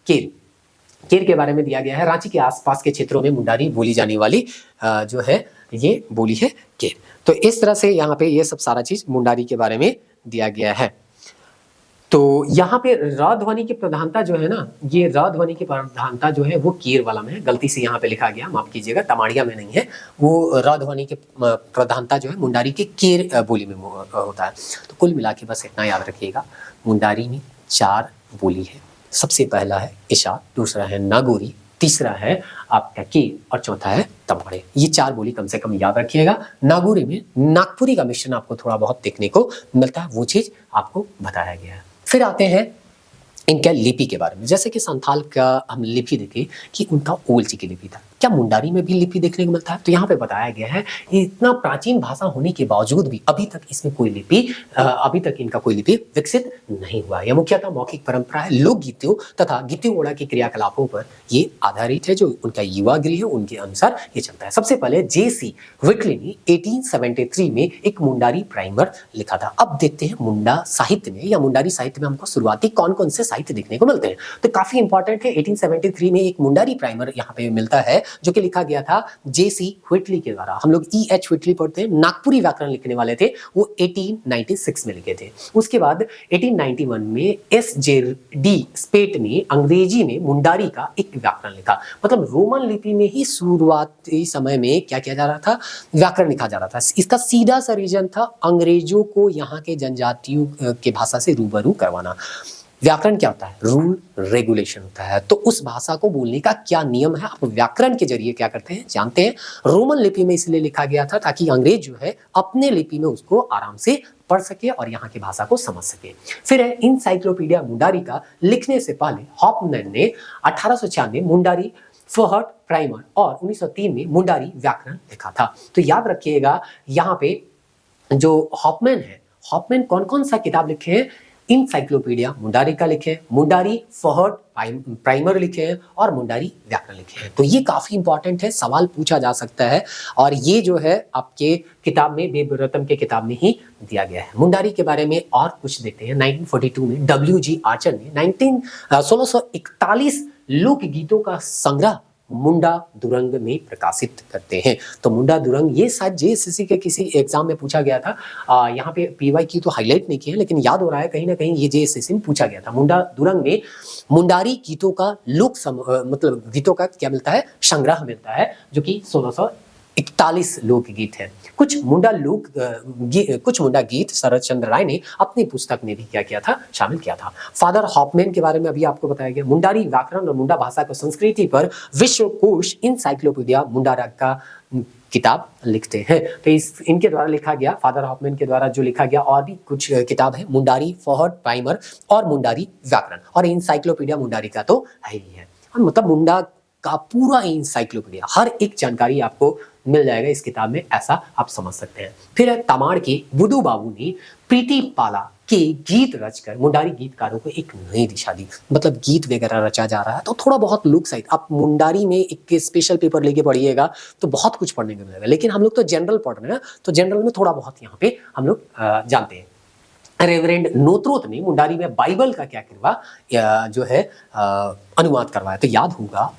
केर के बारे में दिया गया है, रांची के आसपास के क्षेत्रों में मुंडारी बोली जाने वाली जो है ये बोली है केर। तो इस तरह से यहाँ पे ये सब सारा चीज मुंडारी के बारे में दिया गया है। तो यहाँ पे र ध्वनि की प्रधानता जो है ना, ये र ध्वनि की प्रधानता जो है वो केर वाला में है, गलती से यहाँ पे लिखा गया, माफ कीजिएगा, तमाड़िया में नहीं है। वो र ध्वनि की प्रधानता जो है मुंडारी के केर बोली में होता है। तो कुल मिला के बस इतना याद रखिएगा, मुंडारी में 4 बोली है। सबसे पहला है इशाद, दूसरा है नागौरी, तीसरा है आपका केर और चौथा है तमाड़े। ये 4 बोली कम से कम याद रखिएगा। नागौरी में नागपुरी का मिश्रण आपको थोड़ा बहुत देखने को मिलता है, वो चीज आपको बताया गया है। फिर आते हैं इनका लिपि के बारे में। जैसे कि संथाल का हम लिपि देखें कि उनका ओल्ची की लिपि था, क्या मुंडारी में भी लिपि देखने को मिलता है? तो यहाँ पे बताया गया है इतना प्राचीन भाषा होने के बावजूद भी अभी तक इसमें कोई लिपि अभी तक इनका कोई लिपि विकसित नहीं हुआ है। यह मुख्यतः मौखिक परंपरा है, लोक गीतों तथा गीतियोड़ा के क्रियाकलापों पर ये आधारित है, जो उनका युवा गृह है उनके अनुसार ये चलता है। सबसे पहले J.C. व्हिटली ने 1873 में एक मुंडारी प्राइमर लिखा था। अब देखते हैं मुंडा साहित्य में या मुंडारी साहित्य में हमको शुरुआती कौन कौन से साहित्य देखने को मिलते हैं। तो काफी इंपॉर्टेंट है, 1873 में एक मुंडारी प्राइमर यहाँ पे मिलता है जो कि लिखा गया था J.C. व्हिटली के द्वारा। हम लोग E.H. व्हिटली पढ़ते हैं, नागपुरी व्याकरण लिखने वाले थे, वो 1896 में लिखे थे। उसके बाद 1891 में S.J.D. स्पेट ने अंग्रेजी में मुंडारी का एक व्याकरण लिखा। मतलब रोमन लिपि में ही शुरुआती समय में क्या किया जा रहा था, व्याकरण लिखा जा रहा था। इसका सीधा सा रीजन था अंग्रेजों को यहाँ के जनजातियों के भाषा से रूबरू करवाना। व्याकरण क्या होता है, रूल रेगुलेशन होता है। तो उस भाषा को बोलने का क्या नियम है, आप व्याकरण के जरिए क्या करते हैं जानते हैं। रोमन लिपि में इसलिए लिखा गया था ताकि अंग्रेज जो है अपने लिपि में उसको आराम से पढ़ सके और यहाँ की भाषा को समझ सके। फिर है इनसाइक्लोपीडिया मुंडारी का लिखने से पहले हॉफमैन ने 1896 मुंडारी फोहर्ट प्राइमर और 1903 में मुंडारी व्याकरण लिखा था। तो याद रखिएगा यहाँ पे जो हॉफमैन है, हॉफमैन कौन कौन सा किताब लिखे हैं, इनसाइक्लोपीडिया मुंडारी का लिखे, मुंडारी फोहर्ट प्राइमर लिखे हैं और मुंडारी व्याकरण लिखे हैं। तो ये काफी इंपॉर्टेंट है, सवाल पूछा जा सकता है और ये जो है आपके किताब में बेबरतम के किताब में ही दिया गया है। मुंडारी के बारे में और कुछ देखते हैं। 1942 में W.G. आर्चर ने 1641 लोकगीतों का संग्रह मुंडा दुरंग में प्रकाशित करते हैं। तो मुंडा दुरंग ये शायद JSSC के किसी एग्जाम में पूछा गया था, यहाँ पे PY तो हाईलाइट नहीं किया है, लेकिन याद हो रहा है कहीं ना कहीं ये JSSC में पूछा गया था। मुंडा दुरंग में मुंडारी गीतों का मतलब गीतों का क्या मिलता है, संग्रह मिलता है, जो कि 1641 लोकगीत है। कुछ मुंडा गीत शरद चंद्र राय ने अपनी पुस्तक में भी क्या किया था, शामिल किया था। फादर हॉफमैन के बारे में अभी आपको बताया गया। मुंडारी व्याकरण और मुंडा भाषा को संस्कृति पर विश्वकोश इनसाइक्लोपीडिया मुंडारा का किताब लिखते हैं। तो इनके द्वारा लिखा गया, फादर हॉफमैन के द्वारा जो लिखा गया और भी कुछ किताब है, मुंडारी फोहर्ट प्राइमर और मुंडारी व्याकरण, और इनसाइक्लोपीडिया मुंडारी का तो है ही है। मतलब मुंडा का पूरा इंसाइक्लोपीडिया, हर एक जानकारी आपको मिल जाएगा इस किताब में, ऐसा आप समझ सकते हैं। फिर है तमाड़ के बुधू बाबू ने प्रीति पाला के गीत रचकर मुंडारी गीतकारों को एक नई दिशा दी। मतलब गीत वगैरह रचा जा रहा है, तो थोड़ा बहुत लोक साहित्य, आप मुंडारी में एक स्पेशल पेपर लेके पढ़िएगा तो बहुत कुछ पढ़ने को मिलेगा। लेकिन हम लोग तो जनरल पढ़ रहे हैं, तो जनरल में थोड़ा बहुत यहाँ पे हम लोग जानते हैं। रेवरेंड नोत्रोत ने मुंडारी में बाइबल का क्या करवा जो है अनुवाद करवाया। तो याद होगा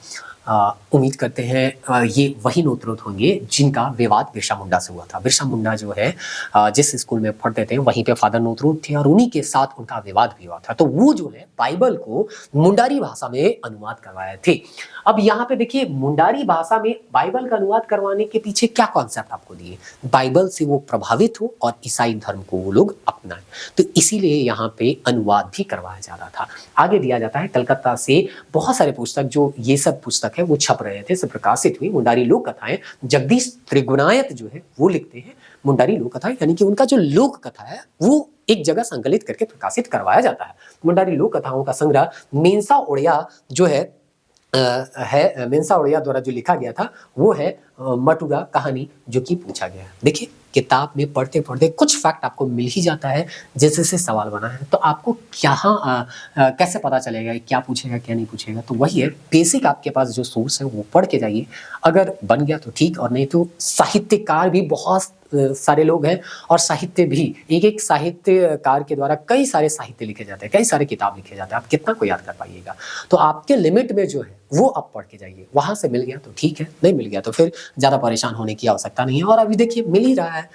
उम्मीद करते हैं ये वही नोतरुत होंगे जिनका विवाद बिरसा मुंडा से हुआ था। बिरसा मुंडा जो है जिस स्कूल में पढ़ते थे वहीं पे फादर नोतरुत थे और उन्हीं के साथ उनका विवाद भी हुआ था। तो वो जो है बाइबल को मुंडारी भाषा में अनुवाद करवाए थे। अब यहाँ पे देखिए मुंडारी भाषा में बाइबल का अनुवाद करवाने के पीछे क्या कॉन्सेप्ट आपको दिए, बाइबल से वो प्रभावित हो और ईसाई धर्म को वो लोग अपनाएं, तो इसीलिए यहाँ पे अनुवाद भी करवाया जा रहा था। आगे दिया जाता है कलकत्ता से बहुत सारे पुस्तक, जो ये सब पुस्तक है वो छप रहे थे, सब प्रकाशित हुई। मुंडारी लोक कथाएं जगदीश त्रिगुणायत जो है वो लिखते हैं मुंडारी लोक कथाएं, यानी कि उनका जो लोक कथा है वो एक जगह संकलित करके प्रकाशित करवाया जाता है। मुंडारी लोक कथाओं का संग्रह मेंसा ओडिया जो है मेंसा ओडिया द्वारा जो लिखा गया था वो है मटुरा कहानी जो कि पूछा गया है। देखिए किताब में पढ़ते पढ़ते कुछ फैक्ट आपको मिल ही जाता है, जैसे से सवाल बना है तो आपको क्या कैसे पता चलेगा क्या पूछेगा क्या नहीं पूछेगा। तो वही है, बेसिक आपके पास जो सोर्स है वो पढ़ के जाइए, अगर बन गया तो ठीक, और नहीं तो साहित्यकार भी बहुत सारे लोग हैं और साहित्य भी एक साहित्यकार के द्वारा कई सारे साहित्य लिखे जाते हैं, कई सारे किताब लिखे जाते हैं, आप कितना को याद कर पाइएगा। तो आपके लिमिट में जो है वो आप पढ़ के जाइए, वहां से मिल गया तो ठीक है, नहीं मिल गया तो फिर ज्यादा परेशान होने की आवश्यकता नहीं है। और अभी देखिए मिल ही रहा है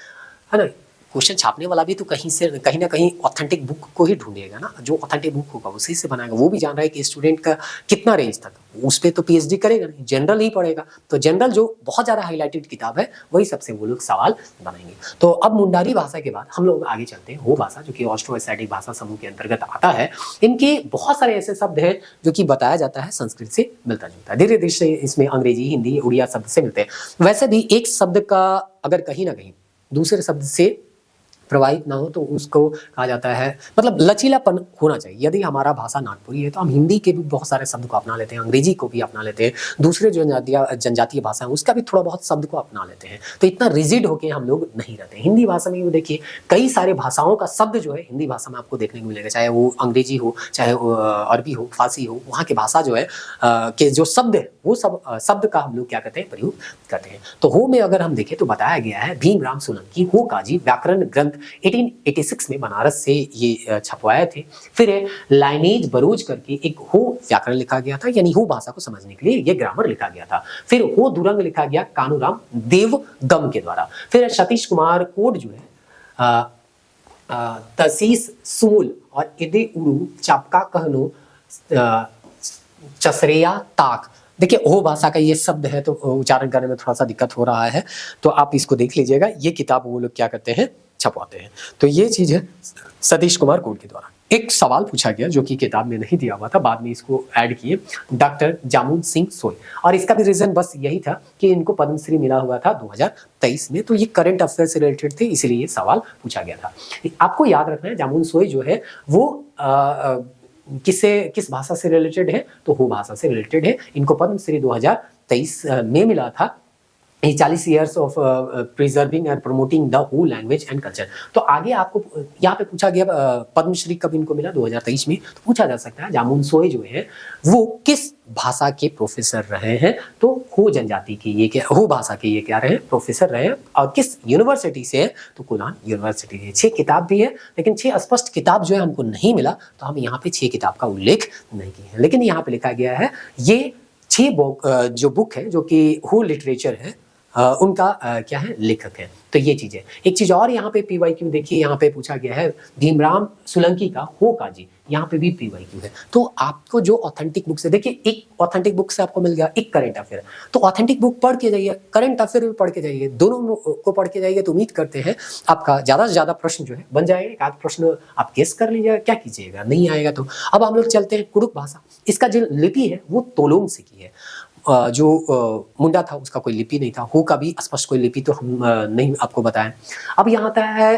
ना, क्वेश्चन छापने वाला भी तो कहीं ना कहीं ऑथेंटिक बुक को ही ढूंढेगा ना, जो ऑथेंटिक बुक होगा उसी से बनाएगा। वो भी जान रहा है कि स्टूडेंट का कितना रेंज तक, उस पर तो पीएचडी करेगा नहीं, जनरल ही पढ़ेगा। तो जनरल जो बहुत ज़्यादा हाईलाइटेड किताब है वही सबसे वो लोग सवाल बनाएंगे। तो अब मुंडारी भाषा के बाद हम लोग आगे चलते हैं वो भाषा जो कि ऑस्ट्रो एशियाटिक भाषा समूह के अंतर्गत आता है। इनके बहुत सारे ऐसे शब्द हैं जो कि बताया जाता है संस्कृत से मिलता जुलता है, धीरे धीरे से इसमें अंग्रेजी हिंदी उड़िया शब्द से मिलते हैं। वैसे भी एक शब्द का अगर कहीं ना कहीं दूसरे शब्द से प्रवाहित ना हो तो उसको कहा जाता है, मतलब लचीलापन होना चाहिए। यदि हमारा भाषा नागपुरी है तो हम हिंदी के भी बहुत सारे शब्द को अपना लेते हैं, अंग्रेजी को भी अपना लेते हैं, दूसरे जो जनजातीय भाषा है उसका भी थोड़ा बहुत शब्द को अपना लेते हैं। तो इतना रिजिड होके हम लोग नहीं रहते। हिंदी भाषा में देखिए कई सारे भाषाओं का शब्द जो है हिंदी भाषा में आपको देखने को मिलेगा, चाहे वो अंग्रेजी हो, चाहे अरबी हो, फारसी हो, वहाँ की भाषा जो है के जो शब्द है वो सब शब्द का हम लोग क्या करते हैं, प्रयोग करते हैं। तो हो में अगर हम देखें तो बताया गया है भीमराव सोलंकी हो काजी व्याकरण ग्रंथ 1886 में बनारस से ये छपवाए थे। फिर लाइनेज बरोज करके एक हो व्याकरण लिखा गया था, यानी हो भाषा को समझने के लिए ये ग्रामर लिखा गया था। फिर हो दुरंग लिखा गया कानूराम देवगम के द्वारा। फिर सतीश कुमार कोड जो है तसीस सुमुल और इदे उड़ू चापका कहनो चसरेया ताक। देखिए ओ भाषा का ये शब्द है तो उच्चारण करने में थोड़ा सा दिक्कत हो रहा है, तो आप इसको देख लीजिएगा। ये किताब वो लोग क्या करते हैं, छपवाते हैं। तो ये चीज है सतीश कुमार कोड के द्वारा। एक सवाल पूछा गया जो कि किताब में नहीं दिया हुआ था, बाद में इसको ऐड किए डॉक्टर जामुन सिंह सोय, और इसका भी रीजन बस यही था कि इनको पद्मश्री मिला हुआ था 2023 में। तो ये करंट अफेयर से रिलेटेड थे, इसीलिए ये सवाल पूछा गया था। आपको याद रखना है जामुन सोय जो है वो किस भाषा से रिलेटेड है, तो हो भाषा से रिलेटेड है। इनको पद्मश्री 2023 में मिला था। 40 years of preserving and promoting the whole language and culture। तो आगे आपको यहाँ पे पूछा गया पद्मश्री कब इनको मिला, 2023 में। तो पूछा जा सकता है जामुन सोय जो है वो किस भाषा के प्रोफेसर रहे हैं, तो हो जनजाति के ये क्या, हो भाषा के ये क्या रहे, प्रोफेसर रहे, और किस यूनिवर्सिटी से है, तो कुलान यूनिवर्सिटी है। 6 किताब भी है, लेकिन 6 स्पष्ट किताब जो है हमको नहीं मिला, तो हम यहाँ पे 6 किताब का उल्लेख नहीं किए हैं। लेकिन यहाँ पे लिखा गया है ये 6 जो बुक है जो कि हो लिटरेचर है उनका क्या है, लेखक है। तो ये चीज है। एक चीज और यहाँ पे पीवाईक्यू देखिए, यहाँ पे पूछा गया है भीमराव सोलंकी का हो काजी, यहाँ पे भी पीवाईक्यू है। तो आपको जो ऑथेंटिक बुक से, देखिए एक ऑथेंटिक बुक से आपको मिल गया, एक करंट अफेयर, तो ऑथेंटिक बुक पढ़ के जाइए, करंट अफेयर भी पढ़ के जाइए, दोनों को पढ़ के जाइए। तो उम्मीद करते हैं आपका ज्यादा से ज्यादा प्रश्न जो है बन जाएगा। एक आध प्रश्न आप गेस कर लीजिएगा, क्या कीजिएगा, नहीं आएगा तो। अब हम लोग चलते हैं कुड़ुक भाषा। इसका जो लिपि है वो तोलोंग से की है। जो मुंडा था उसका कोई लिपि नहीं था, हो का भी स्पष्ट कोई लिपि तो हम नहीं आपको बताएं। अब यहाँ आता है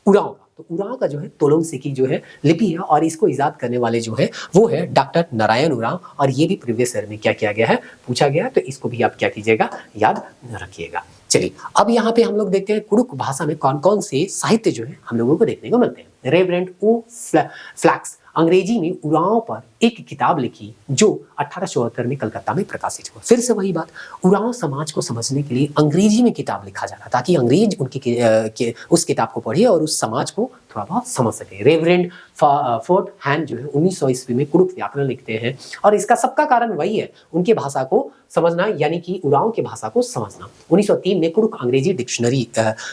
उरांव का, तो उरांव का जो है तोलोंग से की जो है लिपि है, और इसको इजाद करने वाले जो है वो है डॉक्टर नारायण उरांव, और ये भी प्रीवियस ईयर में क्या किया गया है, पूछा गया है। तो इसको भी आप क्या कीजिएगा, याद रखिएगा। चलिए अब यहाँ पे हम लोग देखते हैं कुड़ुक भाषा में कौन कौन से साहित्य जो है हम लोगों को देखने को मिलते हैं। रेवरेंड ओ फ्लैक्स अंग्रेजी में उरांव पर एक किताब लिखी जो 1874 में कलकत्ता में प्रकाशित हुआ। फिर से वही बात, उरांव समाज को समझने के लिए अंग्रेजी में किताब लिखा जा रहा ताकि अंग्रेज उनकी उस किताब को पढ़े और उस समाज को थोड़ा बहुत समझ सके। रेवरेंड फोर्ट हैंड जो है 1900 ईस्वी में कुड़ुक व्याकरण लिखते हैं और इसका सबका कारण वही है, उनकी भाषा को समझना, यानी कि उरांव की भाषा को समझना। 1903 में कुड़ुक अंग्रेजी डिक्शनरी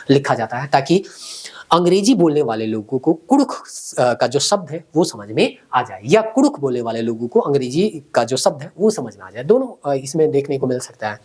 लिखा जाता है ताकि अंग्रेजी बोलने वाले लोगों को कुड़ुक का जो शब्द है वो समझ में आ जाए, या कुड़ुक बोलने वाले लोगों को अंग्रेजी का जो शब्द है वो समझ में आ जाए। दोनों इसमें देखने को मिल सकता है।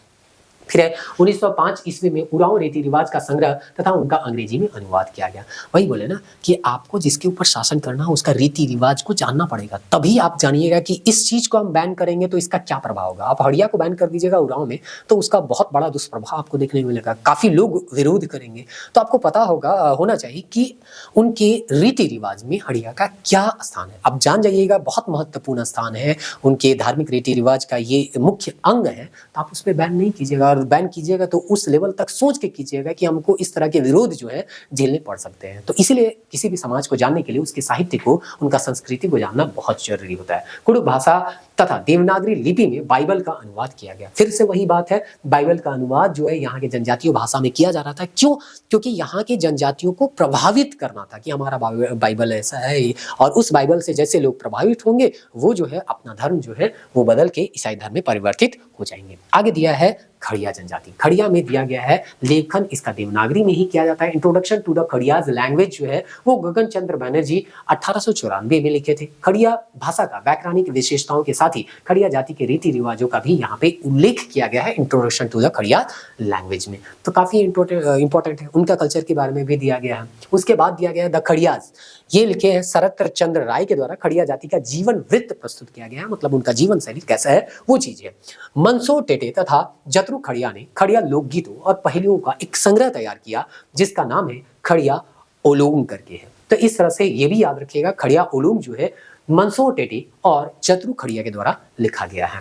फिर 1905 ईस्वी में उरांव रीति रिवाज का संग्रह तथा उनका अंग्रेजी में अनुवाद किया गया। वही बोले ना कि आपको जिसके ऊपर शासन करना है उसका रीति रिवाज को जानना पड़ेगा, तभी आप जानिएगा कि इस चीज को हम बैन करेंगे तो इसका क्या प्रभाव होगा। आप हड़िया को बैन कर दीजिएगा उरांव में तो उसका बहुत बड़ा दुष्प्रभाव आपको देखने को मिलेगा, काफी लोग विरोध करेंगे। तो आपको पता होना चाहिए कि उनके रीति रिवाज में हड़िया का क्या स्थान है। आप जान जाइएगा, बहुत महत्वपूर्ण स्थान है, उनके धार्मिक रीति रिवाज का ये मुख्य अंग है। तो आप उस पर बैन नहीं कीजिएगा, और बैन कीजिएगा तो उस लेवल तक सोच के कीजिएगा कि हमको इस तरह के विरोध जो है झेलने पड़ सकते हैं। तो इसीलिए किसी भी समाज को जानने के लिए उसके साहित्य को, उनका संस्कृति को जानना बहुत जरूरी होता है। कुड़ुक भाषा तथा देवनागरी लिपि में बाइबल का अनुवाद किया गया। फिर से वही बात है, बाइबल का अनुवाद जो है यहाँ के जनजातीय भाषा में किया जा रहा था। क्यों? क्योंकि यहाँ के जनजातियों को प्रभावित करना था कि हमारा बाइबल ऐसा है, और उस बाइबल से जैसे लोग प्रभावित होंगे वो जो है अपना धर्म जो है वो बदल के ईसाई धर्म में परिवर्तित हो जाएंगे। आगे दिया है खड़िया जनजाति। खड़िया में दिया गया है लेखन, इसका देवनागरी में ही किया जाता है। इंट्रोडक्शन टू द खड़ियाज लैंग्वेज जो है वो गगन चंद्र बैनर्जी 1894 में लिखे थे। खड़िया भाषा का वैज्ञानिक विशेषताओं के साथ ही खड़िया जाति के रीति रिवाजों का भी यहाँ पे उल्लेख किया गया है introduction to the Kharia language में। तो काफी इंपॉर्टेंट है, उनका कल्चर के बारे में भी दिया गया है। उसके बाद दिया गया है द खड़ियाज, ये लिखे हैं शरत चंद्र राय के द्वारा। खड़िया जाति का जीवन वृत्त प्रस्तुत किया गया है, मतलब उनका जीवन शैली कैसा है वो चीज है। मनसो टेटे तथा जतरू खड़िया ने खड़िया लोकगीतों और पहेलियों का एक संग्रह तैयार किया जिसका नाम है खड़िया ओलोम करके है। तो इस तरह से ये भी याद रखिएगा, खड़िया ओलोम जो है मनसो टेटे और जतरू खड़िया के द्वारा लिखा गया है।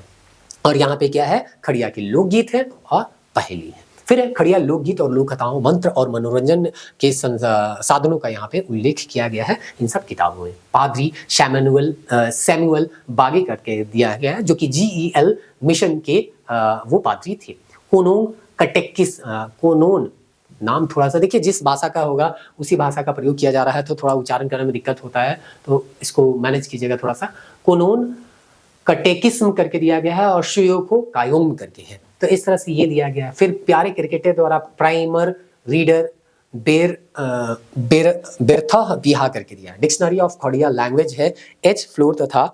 और यहाँ पे क्या है, खड़िया के लोकगीत है और पहेली है। फिर खड़िया लोकगीत और लोक कथाओं, मंत्र और मनोरंजन के साधनों का यहाँ पे उल्लेख किया गया है इन सब किताबों में। पादरी सैमुअल बागे करके दिया गया है जो कि GEL मिशन के वो पादरी थे। कोनोन नाम थोड़ा सा देखिए, जिस भाषा का होगा उसी भाषा का प्रयोग किया जा रहा है तो थोड़ा उच्चारण करने में दिक्कत होता है, तो इसको मैनेज कीजिएगा थोड़ा सा। कोनोन कटेकिस्म करके दिया गया है और शुयोको कायोम करके है। तो इस तरह से ये दिया गया है। फिर प्यारे क्रिकेटर द्वारा प्राइमर रीडर बेरथा बिहा करके दिया है। डिक्शनरी ऑफ खड़िया लैंग्वेज है H. फ्लोर तथा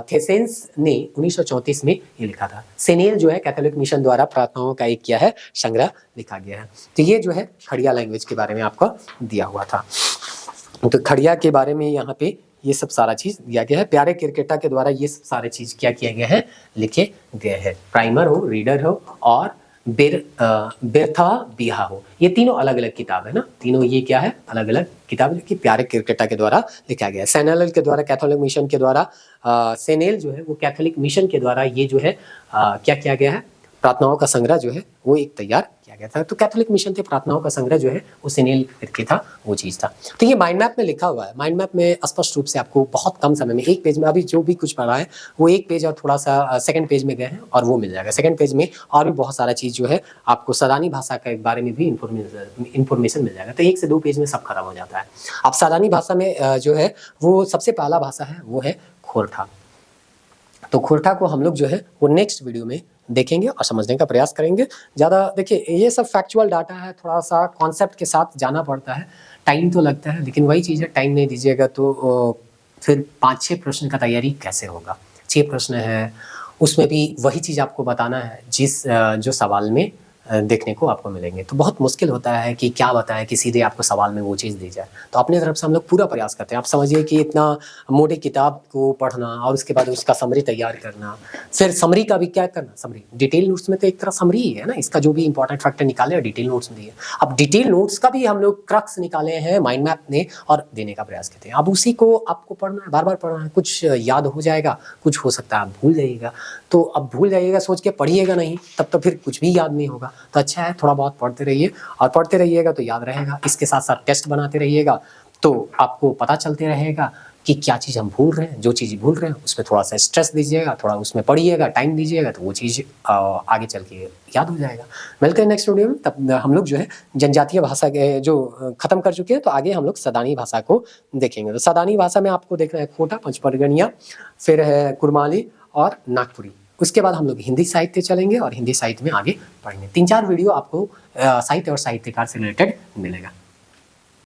थेसेंस ने 1934 में ये लिखा था। सेनेल जो है कैथोलिक मिशन द्वारा प्रार्थनाओं का एक किया है संग्रह लिखा गया है। तो ये जो है खड़िया लैंग्वेज के बारे में आपको दिया हुआ था। तो खड़िया के बारे में यहाँ पे ये सब सारा चीज दिया गया है। प्यारे क्रिकेटर के द्वारा ये सब सारे चीज क्या किया गया है, लिखे गए हैं। प्राइमर हो, रीडर हो और बेरथा बिहा हो, ये तीनों अलग अलग किताब है ना, तीनों ये क्या है अलग अलग किताब जो कि प्यारे क्रिकेटर के द्वारा लिखा गया है। सेनेल के द्वारा कैथोलिक मिशन के द्वारा सेनेल जो है वो कैथोलिक मिशन के द्वारा ये जो है क्या किया गया है, प्रार्थनाओं का संग्रह जो है वो एक तैयार किया गया था। तो कैथोलिक मिशन थे, प्रार्थनाओं का संग्रह जो है वो सेनेल करके था, वो चीज था। तो ये माइंड मैप में लिखा हुआ है। माइंड मैप में स्पष्ट रूप से आपको बहुत कम समय में एक पेज में, अभी जो भी कुछ पढ़ा है वो एक पेज और थोड़ा सा सेकंड पेज में गए हैं और वो मिल जाएगा। सेकंड पेज में और भी बहुत सारा चीज जो है आपको सदानी भाषा के बारे में भी इंफॉर्मेशन मिल जाएगा। तो 1 से 2 पेज में सब खत्म हो जाता है। अब सदानी भाषा में जो है वो सबसे पहला भाषा है वो है खोरठा। तो खोरठा को हम लोग जो है वो नेक्स्ट वीडियो में देखेंगे और समझने का प्रयास करेंगे। ज़्यादा देखिए ये सब फैक्चुअल डाटा है, थोड़ा सा कॉन्सेप्ट के साथ जाना पड़ता है, टाइम तो लगता है, लेकिन वही चीज़ है टाइम नहीं दीजिएगा तो फिर 5-6 प्रश्न का तैयारी कैसे होगा। 6 प्रश्न है उसमें भी वही चीज़ आपको बताना है जिस जो सवाल में देखने को आपको मिलेंगे। तो बहुत मुश्किल होता है कि क्या बताएं कि सीधे आपको सवाल में वो चीज़ दी जाए। तो अपनी तरफ से हम लोग पूरा प्रयास करते हैं। आप समझिए कि इतना मोटी किताब को पढ़ना और उसके बाद उसका समरी तैयार करना, फिर समरी का भी क्या करना, समरी डिटेल नोट्स में तो एक तरह समरी ही है ना, इसका जो भी इंपॉर्टेंट फैक्टर निकाले डिटेल नोट्स में दिए। अब डिटेल नोट्स का भी हम लोग क्रक्स निकाले हैं माइंड मैप ने और देने का प्रयास करते हैं। अब उसी को आपको पढ़ना है, बार बार पढ़ना है, कुछ याद हो जाएगा, कुछ हो सकता है आप भूल जाइएगा। तो अब भूल जाइएगा सोच के पढ़िएगा नहीं, तब तो फिर कुछ भी याद नहीं होगा। तो अच्छा है थोड़ा बहुत पढ़ते रहिए और पढ़ते रहिएगा तो याद रहेगा। इसके साथ साथ टेस्ट बनाते रहिएगा तो आपको पता चलते रहेगा कि क्या चीज़ हम भूल रहे हैं, जो चीज़ भूल रहे हैं उसमें थोड़ा सा स्ट्रेस दीजिएगा, थोड़ा उसमें पढ़िएगा, टाइम दीजिएगा, तो वो चीज़ आगे चल के याद हो जाएगा। मिलते हैं नेक्स्ट वीडियो में, तब हम लोग जो है जनजातीय भाषा के जो खत्म कर चुके हैं, तो आगे हम लोग सदानी भाषा को देखेंगे। तो सदानी भाषा में आपको देखना है कोटा, पंचपरगनिया, फिर है कुरमाली और नागपुरी। उसके बाद हम लोग हिंदी साहित्य चलेंगे और हिंदी साहित्य में आगे पढ़ेंगे। 3-4 वीडियो आपको साहित्य और साहित्यकार से रिलेटेड मिलेगा।